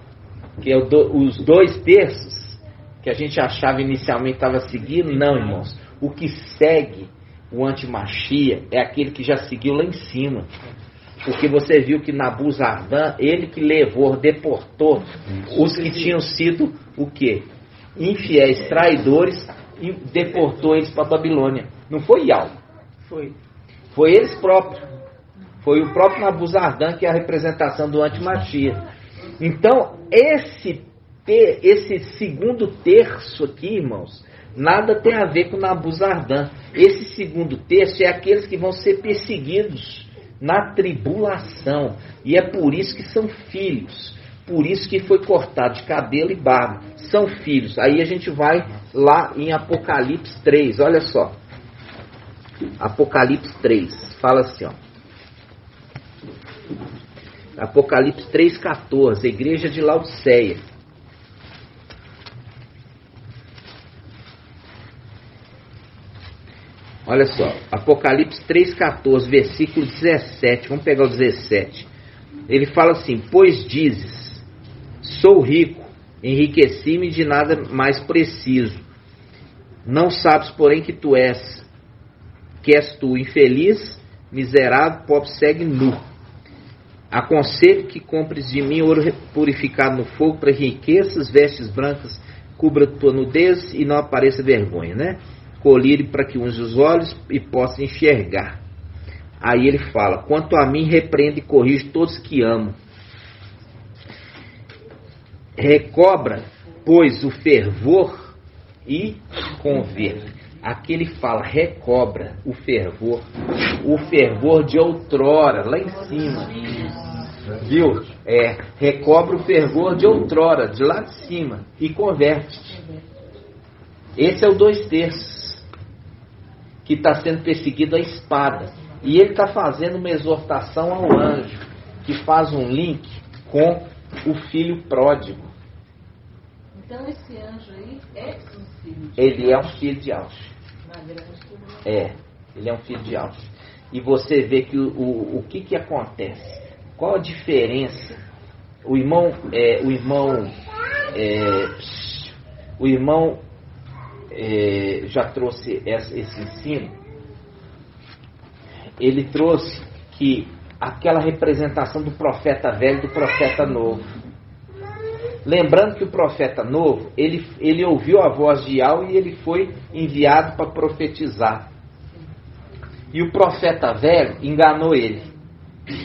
que é os 2/3 que a gente achava inicialmente estava seguindo, não, irmãos. O que segue o antimachia é aquele que já seguiu lá em cima. Porque você viu que Nabuzardan, ele que levou, deportou os que tinham sido o quê? Infiéis, traidores, e deportou eles para a Babilônia. Não foi Yal. Foi eles próprios. Foi o próprio Nabuzardan que é a representação do antimachia. Então, esse segundo terço aqui, irmãos, nada tem a ver com Nabuzardan. Esse segundo terço é aqueles que vão ser perseguidos na tribulação. E é por isso que são filhos. Por isso que foi cortado de cabelo e barba. São filhos. Aí a gente vai lá em Apocalipse 3. Olha só. Apocalipse 3. Fala assim, ó. Apocalipse 3,14. A igreja de Laodiceia. Olha só, Apocalipse 3,14, versículo 17. Vamos pegar o 17. Ele fala assim: pois dizes, sou rico, enriqueci-me de nada mais preciso. Não sabes, porém, que és tu infeliz, miserável, pobre, segue nu. Aconselho que compres de mim ouro purificado no fogo para riquezas, vestes brancas, cubra tua nudez e não apareça vergonha, né? Colírio para que unja os olhos e possa enxergar. Aí ele fala: quanto a mim, repreende e corrige todos que amo. Recobra, pois, o fervor e converta. Aqui ele fala: recobra o fervor de outrora, lá em cima. Viu? Recobra o fervor de outrora, de lá de cima, e converte. Esse é o 2/3. Que está sendo perseguido a espada. E ele está fazendo uma exortação ao anjo, que faz um link com o filho pródigo. Então esse anjo aí é um filho de Ele é um filho de Alche. Ele é um filho de Alche. E você vê que o que acontece? Qual a diferença? O irmão já trouxe esse ensino. Ele trouxe que aquela representação do profeta velho e do profeta novo. Lembrando que o profeta novo, ele ouviu a voz de Yahweh e ele foi enviado para profetizar. E o profeta velho enganou ele.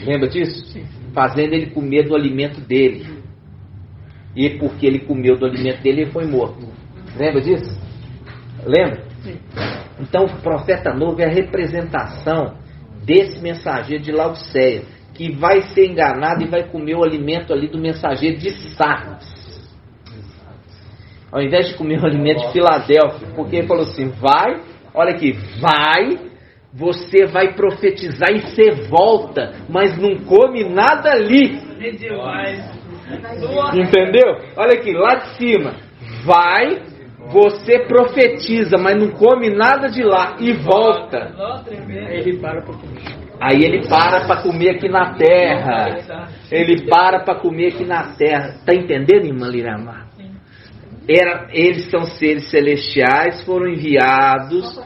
Lembra disso? Sim. Fazendo ele comer do alimento dele. E porque ele comeu do alimento dele, ele foi morto. Lembra disso? Lembra? Sim. Então o profeta novo é a representação desse mensageiro de Laodiceia, que vai ser enganado e vai comer o alimento ali do mensageiro de Sardes. Ao invés de comer o alimento de Filadélfia, porque ele falou assim: vai, olha aqui, você vai profetizar e você volta, mas não come nada ali. Entendeu? Olha aqui, lá de cima, vai, você profetiza, mas não come nada de lá e volta. Aí ele para comer aqui na terra. Ele para comer aqui na terra. Tá entendendo, irmã Liramar? Eles são seres celestiais, foram enviados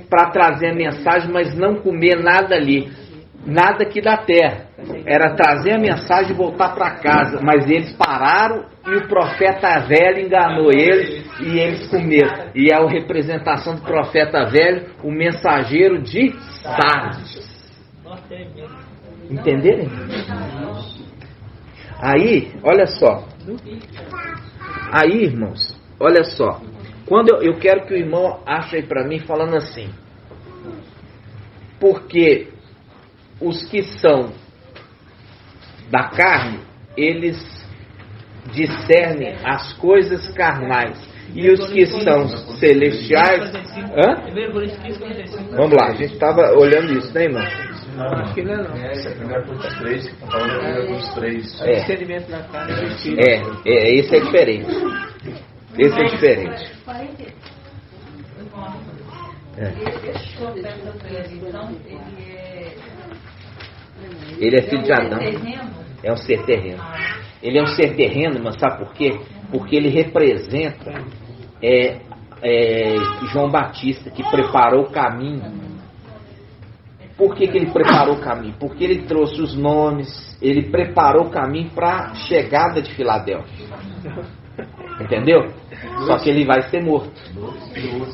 para trazer a mensagem, mas não comer nada ali, nada aqui da terra. Era trazer a mensagem e voltar para casa, mas eles pararam e o profeta velho enganou eles e eles comeram. E é a representação do profeta velho, o mensageiro de Sardes. Entenderam? Aí, olha só. Aí, irmãos, olha só. Quando eu quero que o irmão ache aí para mim falando assim. Porque os que são da carne, eles discernem as coisas carnais. E os que são celestiais... Hã? Vamos lá, a gente estava olhando isso, né, irmão? Não, acho que não é não. Esse é 1 Coríntios 3, que fala dos 3. O discernimento da carne e do espírito. Esse é diferente. Esse é diferente. Esse profeta da televisão, Ele é filho de Adão. É um ser terreno. Ele é um ser terreno, mas sabe por quê? Porque ele representa João Batista, que preparou o caminho. Por que ele preparou o caminho? Porque ele trouxe os nomes, ele preparou o caminho para a chegada de Filadélfia. Entendeu? Só que ele vai ser morto.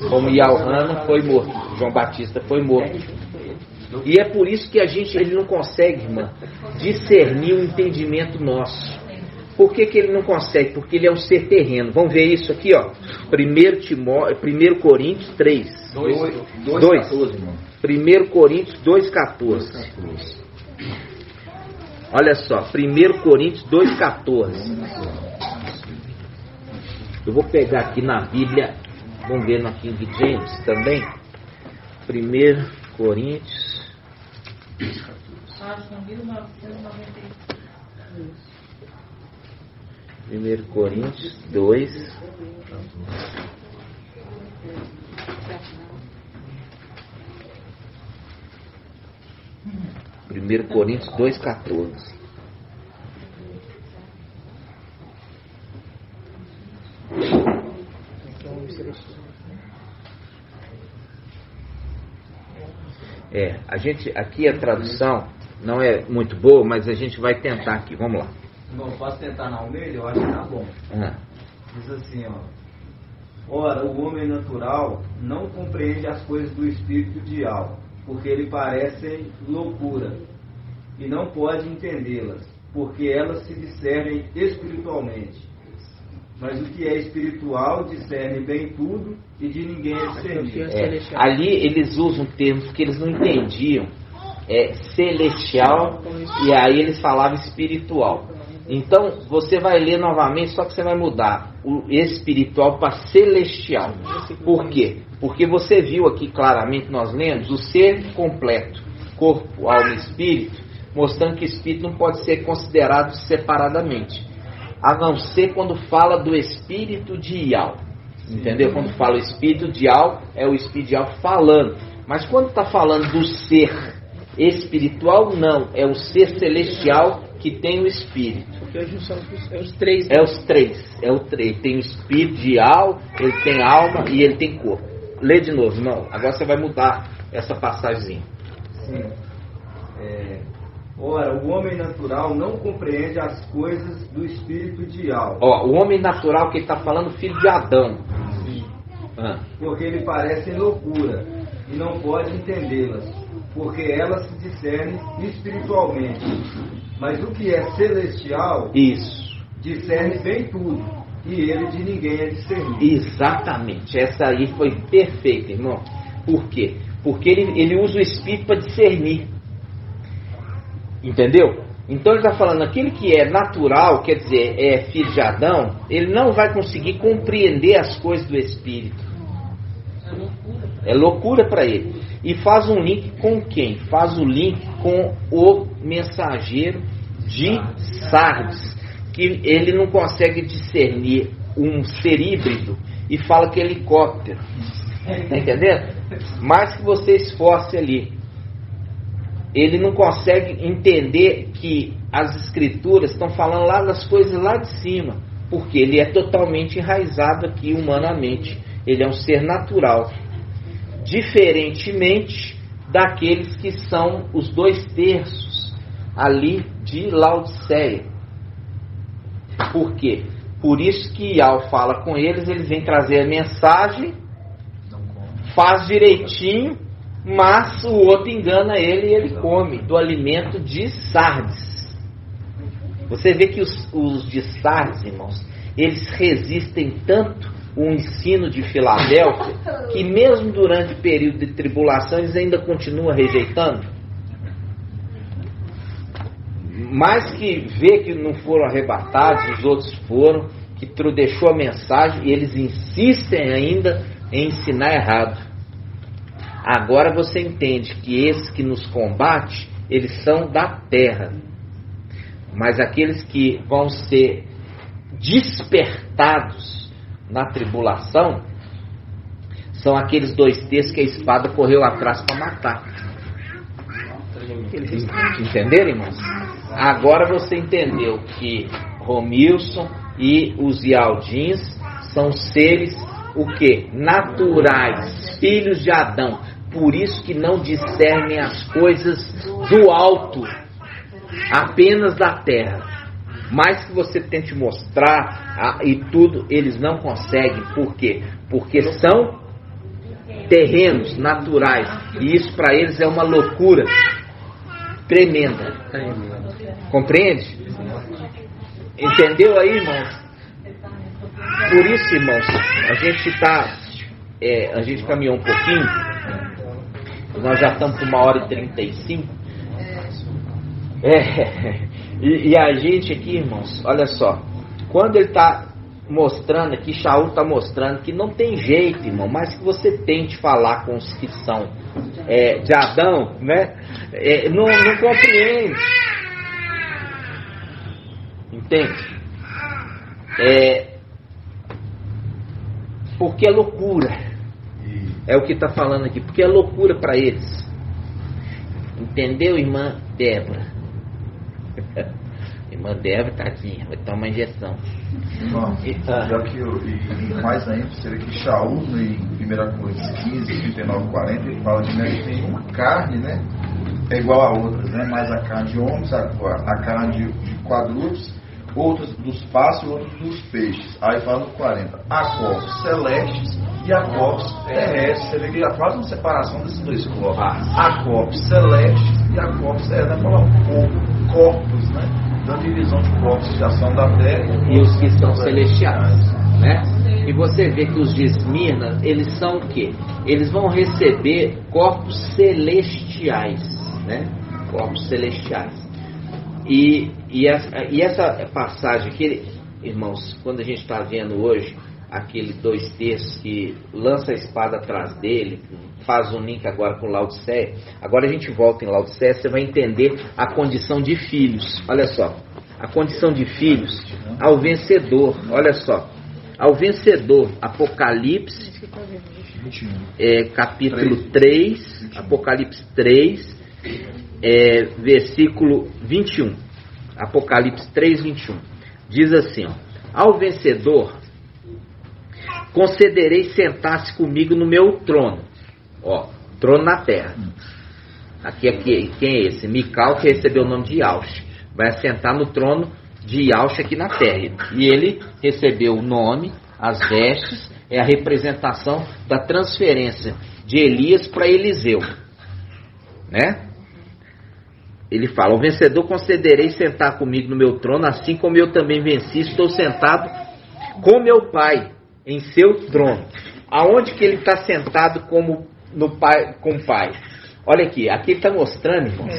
Como Yaohana foi morto, João Batista foi morto. E é por isso que ele não consegue, irmã, discernir o entendimento nosso. Por que ele não consegue? Porque ele é um ser terreno. Vamos ver isso aqui, ó. 1 Coríntios 3. 1 Coríntios 2,14. Olha só, 1 Coríntios 2,14. Eu vou pegar aqui na Bíblia, vamos ver na King James também. 1 Coríntios. Acho que 1993. 1 Coríntios 2. Primeiro Coríntios 2,14. A gente aqui a tradução não é muito boa, mas a gente vai tentar aqui. Vamos lá. Não posso tentar na Almeida? Eu acho que tá bom. Diz assim, ó. Ora, o homem natural não compreende as coisas do espírito de alma, porque lhe parecem loucura, e não pode entendê-las, porque elas se discernem espiritualmente. Mas o que é espiritual discerne bem tudo, e de ninguém é discernido. Ali eles usam termos que eles não entendiam. Celestial, e aí eles falavam espiritual. Então você vai ler novamente, só que você vai mudar o espiritual para celestial. Por quê? Porque você viu aqui claramente, nós lemos, o ser completo, corpo, alma e espírito, mostrando que espírito não pode ser considerado separadamente, a não ser quando fala do espírito de Yahweh. Entendeu? Quando fala o espírito de Yahweh, é o espírito de Yahweh falando. Mas quando está falando do ser espiritual, não. É o ser celestial que tem o espírito. Porque hoje são os três. É os três. É o três. Tem o espírito de Yahweh, ele tem alma e ele tem corpo. Lê de novo, não. Agora você vai mudar essa passagemzinha. Sim. Ora, o homem natural não compreende as coisas do espírito de alma. O homem natural que ele está falando, filho de Adão. Porque lhe parecem loucura e não pode entendê-las, porque elas se discernem espiritualmente. Mas o que é celestial, discerne bem tudo, e ele de ninguém é discernido. Exatamente, essa aí foi perfeita, irmão. Por quê? Porque ele usa o espírito para discernir. Entendeu? Então ele está falando, aquele que é natural, quer dizer, é filho de Adão, ele não vai conseguir compreender as coisas do espírito. É loucura para ele. E faz um link com quem? Faz o link com o mensageiro de Sardes, que ele não consegue discernir um ser híbrido e fala que é helicóptero. Está entendendo? Mais que você esforce ali, ele não consegue entender que as escrituras estão falando lá das coisas lá de cima, porque ele é totalmente enraizado aqui humanamente. Ele é um ser natural, diferentemente daqueles que são os 2/3 ali de Laodiceia. Por quê? Por isso que Yahweh fala com eles, eles vêm trazer a mensagem, faz direitinho, mas o outro engana ele e ele come do alimento de Sardes. Você vê que os de Sardes, irmãos, eles resistem tanto o ensino de Filadélfia, que mesmo durante o período de tribulação, eles ainda continuam rejeitando. Mais que vê que não foram arrebatados, os outros foram, que deixou a mensagem, e eles insistem ainda em ensinar errado. Agora você entende que esses que nos combatem, eles são da terra. Mas aqueles que vão ser despertados na tribulação são aqueles 2 terços que a espada correu atrás para matar. Entenderam, irmãos? Agora você entendeu que Romilson e os Ialdins são seres o quê? Naturais, filhos de Adão. Por isso que não discernem as coisas do alto, apenas da terra. Mais que você tente mostrar e tudo, eles não conseguem. Por quê? Porque são terrenos naturais. E isso para eles é uma loucura tremenda. Compreende? Entendeu aí, irmãos? Por isso, irmãos, a gente caminhou um pouquinho. Nós já estamos com 1h35. E a gente aqui, irmãos, olha só, quando ele está mostrando aqui, Shaul está mostrando que não tem jeito, irmão, mas que você tente falar com os que são de Adão, né? Não compreende. Entende? Porque é loucura. É o que está falando aqui, porque é loucura para eles. Entendeu, irmã Débora? Irmã Débora, tadinha, vai tomar uma injeção. Irmão, já que e mais ainda, você vê que Shaul, em 1 Coríntios 15, 39, 40, ele fala de que tem uma carne, né? É igual a outras, né? Mais a carne de homens, a carne de quadrúpedes, outras dos pássaros e outras dos peixes. Aí fala no 40, há corpos celestes e há corpos terrestres. Você vê que já faz uma separação desses 2 corpos. Há corpos celestes e há corpos terrestres. Vai falar corpos, né? Da divisão de corpos que já são da terra e os que são celestiais, né? E você vê que os de Esmirna, eles são o quê? Eles vão receber corpos celestiais, né? Corpos celestiais. E essa passagem aqui, irmãos, quando a gente está vendo hoje aquele 2 terços que lança a espada atrás dele, faz um link agora com Laodiceia. Agora a gente volta em Laodiceia, você vai entender a condição de filhos. Olha só, a condição de filhos ao vencedor. Olha só, ao vencedor, Apocalipse, capítulo 3, Apocalipse 3, versículo 21. Apocalipse 3, 21. Diz assim, ó, ao vencedor concederei sentar-se comigo no meu trono. Ó, trono na terra. Aqui, quem é esse? Mical, que recebeu o nome de Yaush. Vai assentar no trono de Yaush aqui na terra. E ele recebeu o nome, as vestes, é a representação da transferência de Elias para Eliseu. Né? Ele fala, o vencedor concederei sentar comigo no meu trono, assim como eu também venci, estou sentado com meu Pai em seu trono. Aonde que ele está sentado com o Pai? Olha aqui ele está mostrando, irmãos,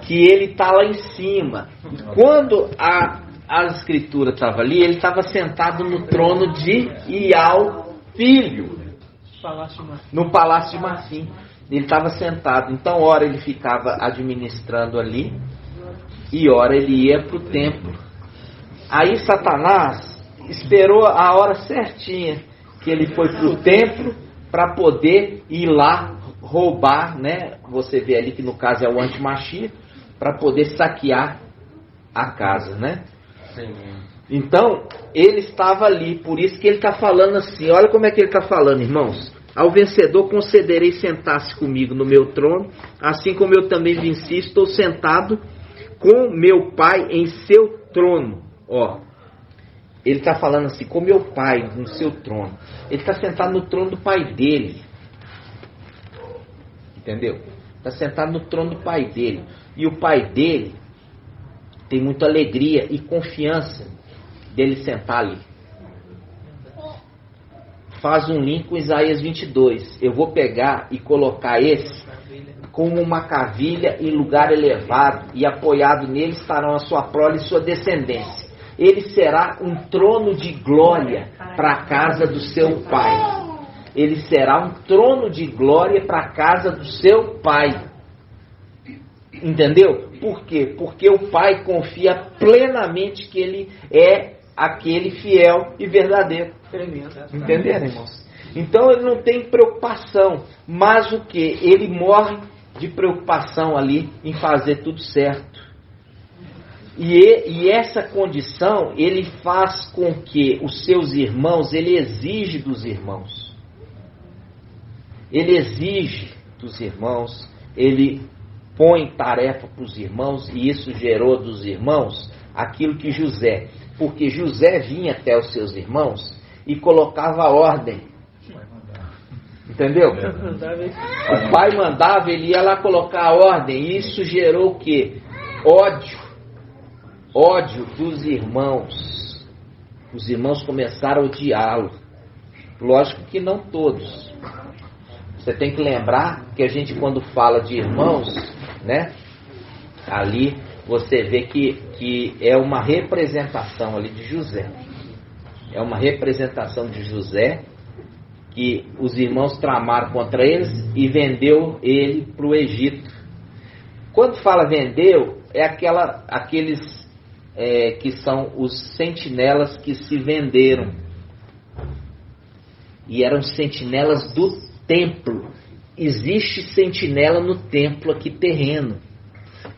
que ele está lá em cima. Quando a escritura estava ali, ele estava sentado no trono de Ial, filho, no palácio de Marfim. Ele estava sentado. Então, ora ele ficava administrando ali, e ora ele ia para o templo. Aí Satanás esperou a hora certinha que ele foi para o templo para poder ir lá roubar, né? Você vê ali que no caso é o antimachia, para poder saquear a casa, né? Sim. Então ele estava ali, por isso que ele está falando assim. Olha como é que ele está falando, irmãos. Ao vencedor concederei sentar-se comigo no meu trono, assim como eu também venci, estou sentado com meu Pai em seu trono. Ó, ele está falando assim, com meu Pai no seu trono. Ele está sentado no trono do Pai dele. entendeu? Está sentado no trono do pai dele. E o pai dele tem muita alegria e confiança dele sentar ali. Faz um link com Isaías 22. Eu vou pegar e colocar esse como uma cavilha em lugar elevado, e apoiado nele estarão a sua prole e sua descendência. Ele será um trono de glória para a casa do seu pai. Ele será um trono de glória para a casa do seu pai. Entendeu? Por quê? Porque o pai confia plenamente que ele é aquele fiel e verdadeiro. Entenderam, irmãos? Então ele não tem preocupação, mas o que? Ele morre de preocupação ali em fazer tudo certo. E essa condição ele faz com que os seus irmãos, ele exige dos irmãos. Ele exige dos irmãos, ele põe tarefa para os irmãos, e isso gerou dos irmãos aquilo que José. Porque José vinha até os seus irmãos e colocava ordem. Entendeu? O pai mandava, ele ia lá colocar a ordem. E isso gerou o quê? Ódio. Ódio dos irmãos. Os irmãos começaram a odiá-lo. Lógico que não todos. Você tem que lembrar que a gente, quando fala de irmãos, né? Ali você vê que é uma representação ali de José. É uma representação de José, que os irmãos tramaram contra eles e vendeu ele para o Egito. Quando fala vendeu, é aqueles que são os sentinelas que se venderam. E eram sentinelas do templo. Existe sentinela no templo aqui terreno.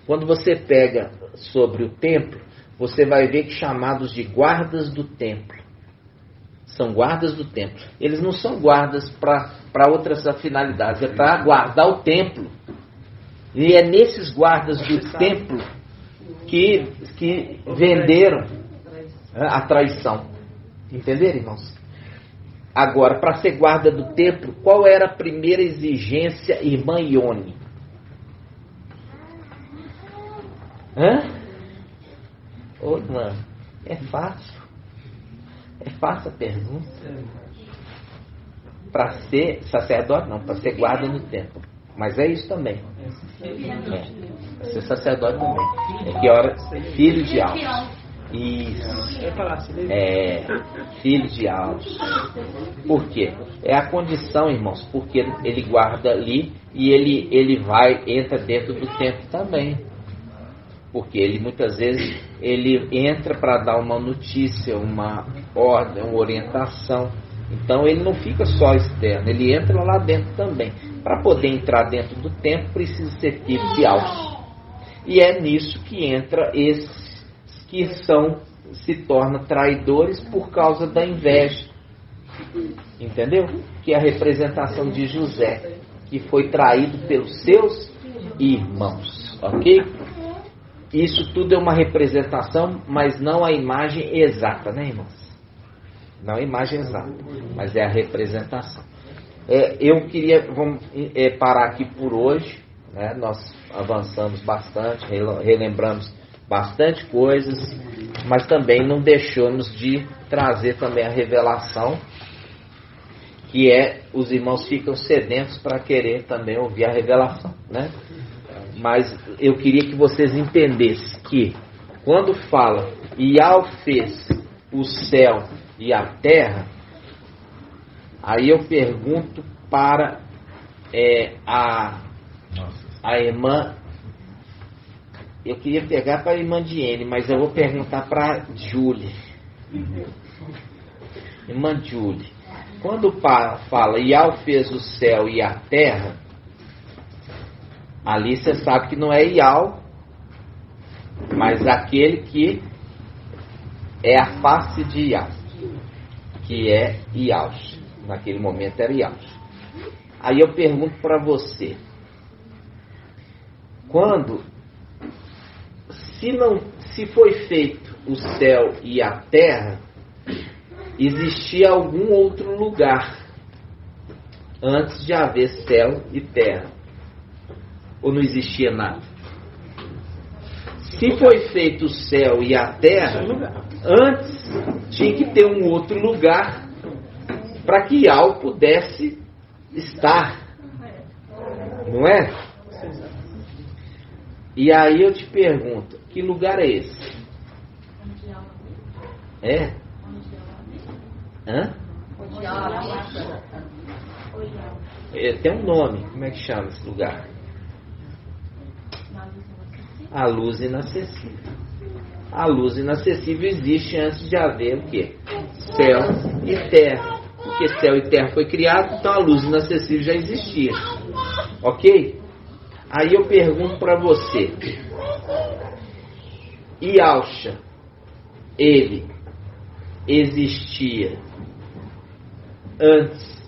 Quando você pega sobre o templo, você vai ver que chamados de guardas do templo. São guardas do templo. Eles não são guardas para outras finalidades, é para guardar o templo. E é nesses guardas do templo que venderam a traição. Entenderam, irmãos? Agora, para ser guarda do templo, qual era a primeira exigência, irmã Ione? Ô, irmã, é fácil. É fácil a pergunta. Para ser sacerdote, não, para ser guarda no templo. Mas é isso também. Para ser sacerdote também. É que hora? Filho de Alves. Isso. Filho de Alves. Por quê? É a condição, irmãos, porque ele guarda ali e ele entra dentro do templo também. Porque ele muitas vezes ele entra para dar uma notícia, uma ordem, uma orientação. Então ele não fica só externo, ele entra lá dentro também. Para poder entrar dentro do templo precisa ser filho de Alves. E é nisso que entra esses que se tornam traidores por causa da inveja. Entendeu? Que é a representação de José, que foi traído pelos seus irmãos. Ok? Isso tudo é uma representação, mas não a imagem exata, né, irmãos? Não a imagem exata, mas é a representação. Eu queria parar aqui por hoje, né? Nós avançamos bastante, relembramos bastante coisas, mas também não deixamos de trazer também a revelação, que os irmãos ficam sedentos para querer também ouvir a revelação, né? Mas eu queria que vocês entendessem que quando fala Iau fez o céu e a terra, aí eu pergunto para a irmã, eu queria pegar para a irmã Diene, mas eu vou perguntar para a Júlia. Irmã Júlia, quando fala Iau fez o céu e a terra, ali você sabe que não é Iau, mas aquele que é a face de Iau, que é Iau. Naquele momento era Iau. Aí eu pergunto para você, se foi feito o céu e a terra, existia algum outro lugar antes de haver céu e terra? Ou não existia nada? Se foi feito o céu e a terra, antes tinha que ter um outro lugar para que algo pudesse estar. Não é? E aí eu te pergunto, que lugar é esse? É? Hã? Tem um nome. Como é que chama esse lugar? A luz inacessível. A luz inacessível existe antes de haver o quê? Céu e terra. Porque céu e terra foi criado, então a luz inacessível já existia. Ok? Aí eu pergunto para você. Yahshua, ele existia antes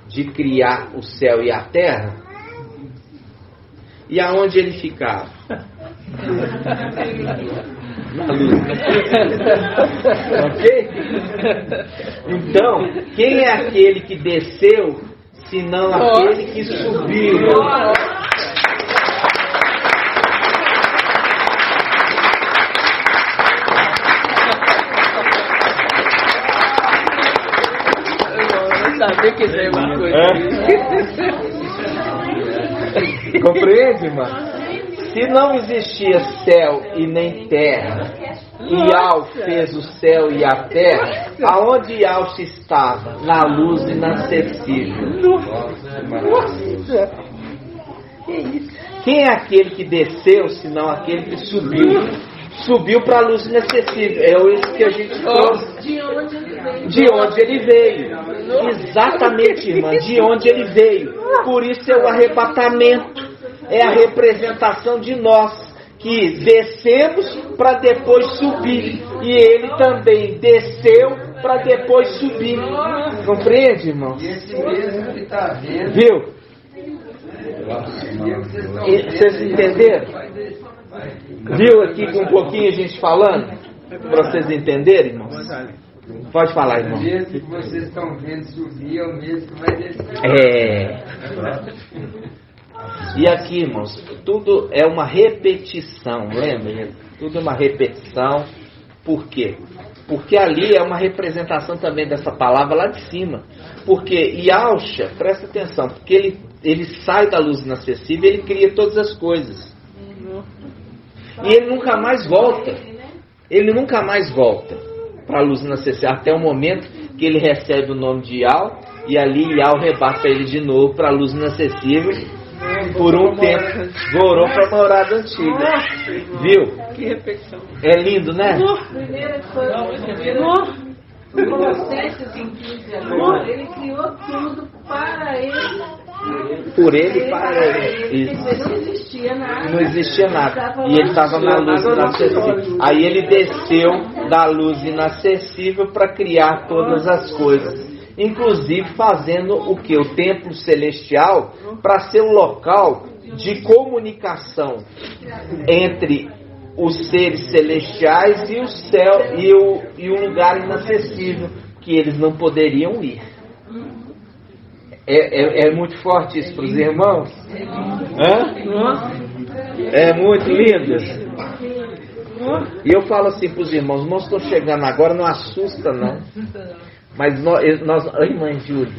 de criar o céu e a terra? E aonde ele ficava? Na luz. Ok? Então, quem é aquele que desceu, senão aquele que subiu? Saber que é uma coisa. Compreende, irmão? Se não existia céu e nem terra, e Yahweh fez o céu e a terra, aonde Yahweh estava? Na luz inacessível. Nossa! Quem é aquele que desceu, senão aquele que subiu? Subiu para a luz inacessível. É isso que a gente trouxe. De onde ele veio. Exatamente, irmã. De onde ele veio. Por isso é o arrebatamento. É a representação de nós. Que descemos para depois subir. E ele também desceu para depois subir. Compreende, irmão? Viu? Vocês entenderam? Viu aqui com um pouquinho a gente falando? Para vocês entenderem, irmãos? Pode falar, irmão. O mesmo que vocês estão vendo subir é o mesmo que vai descer. E aqui, irmãos, tudo é uma repetição, lembra? Tudo é uma repetição. Por quê? Porque ali é uma representação também dessa palavra lá de cima. Porque Yahshua, presta atenção, porque ele sai da luz inacessível e ele cria todas as coisas. E ele nunca mais volta. Ele nunca mais volta para a luz inacessível, até o momento que ele recebe o nome de Yahweh, e ali Yahweh rebata ele de novo para a luz inacessível, por um tempo, voltou para a morada antiga. Viu? Que repetição. É lindo, né? No Colossenses em 15 agora, ele criou tudo para ele. Por ele e para ele. Não existia nada. Não existia nada. E ele estava na luz inacessível. Aí ele desceu da luz inacessível para criar todas as coisas. Inclusive fazendo o que? O templo celestial para ser um local de comunicação entre os seres celestiais e o céu e o lugar inacessível que eles não poderiam ir. É muito forte isso para os irmãos? É muito lindo. E eu falo assim para os irmãos: não estão chegando agora, não assusta não. Mas nós ai, mãe Júlia. Os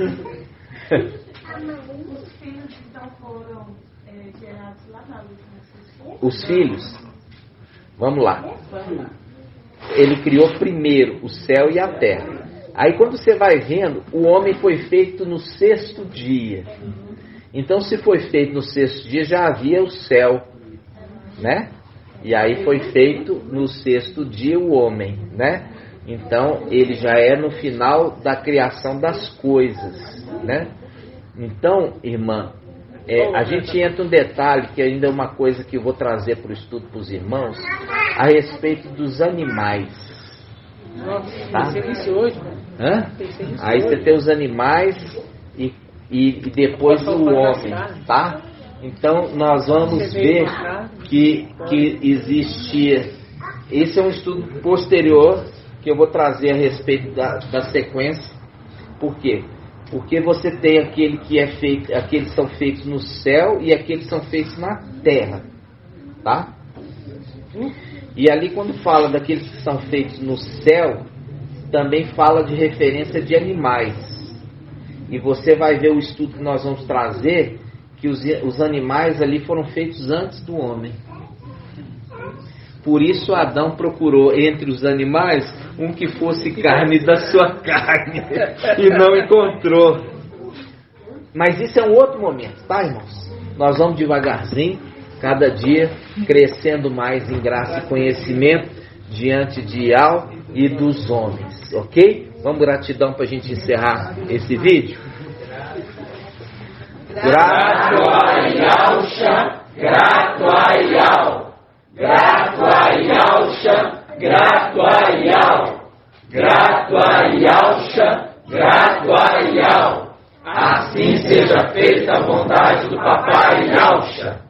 filhos então foram gerados lá na luz inacessível? Os filhos? Vamos lá. Ele criou primeiro o céu e a terra. Aí quando você vai vendo, o homem foi feito no 6º dia. Então se foi feito no 6º dia, já havia o céu, né? E aí foi feito no 6º dia o homem, né? Então ele já é no final da criação das coisas, né? Então, irmã, a gente entra um detalhe que ainda é uma coisa que eu vou trazer para o estudo para os irmãos, a respeito dos animais. Tá? Aí você tem os animais e depois o homem, tá? Então nós vamos ver que existia. Esse é um estudo posterior que eu vou trazer a respeito da sequência. Por quê? Porque você tem aquele que é feito, aqueles são feitos no céu e aqueles são feitos na terra, tá? E ali quando fala daqueles que são feitos no céu, também fala de referência de animais. E você vai ver o estudo que nós vamos trazer, que os animais ali foram feitos antes do homem. Por isso Adão procurou entre os animais um que fosse carne da sua carne e não encontrou. Mas isso é um outro momento, tá, irmãos? Nós vamos devagarzinho, cada dia crescendo mais em graça e conhecimento diante de Yahweh e dos homens, ok? Vamos gratidão para a gente encerrar esse vídeo. Grato a Yahusha, grato a Yahweh. Grato a Yahusha, grato a Yahweh. Grato a Yahusha, grato a Yahweh. Assim seja feita a vontade do Papai Yahusha.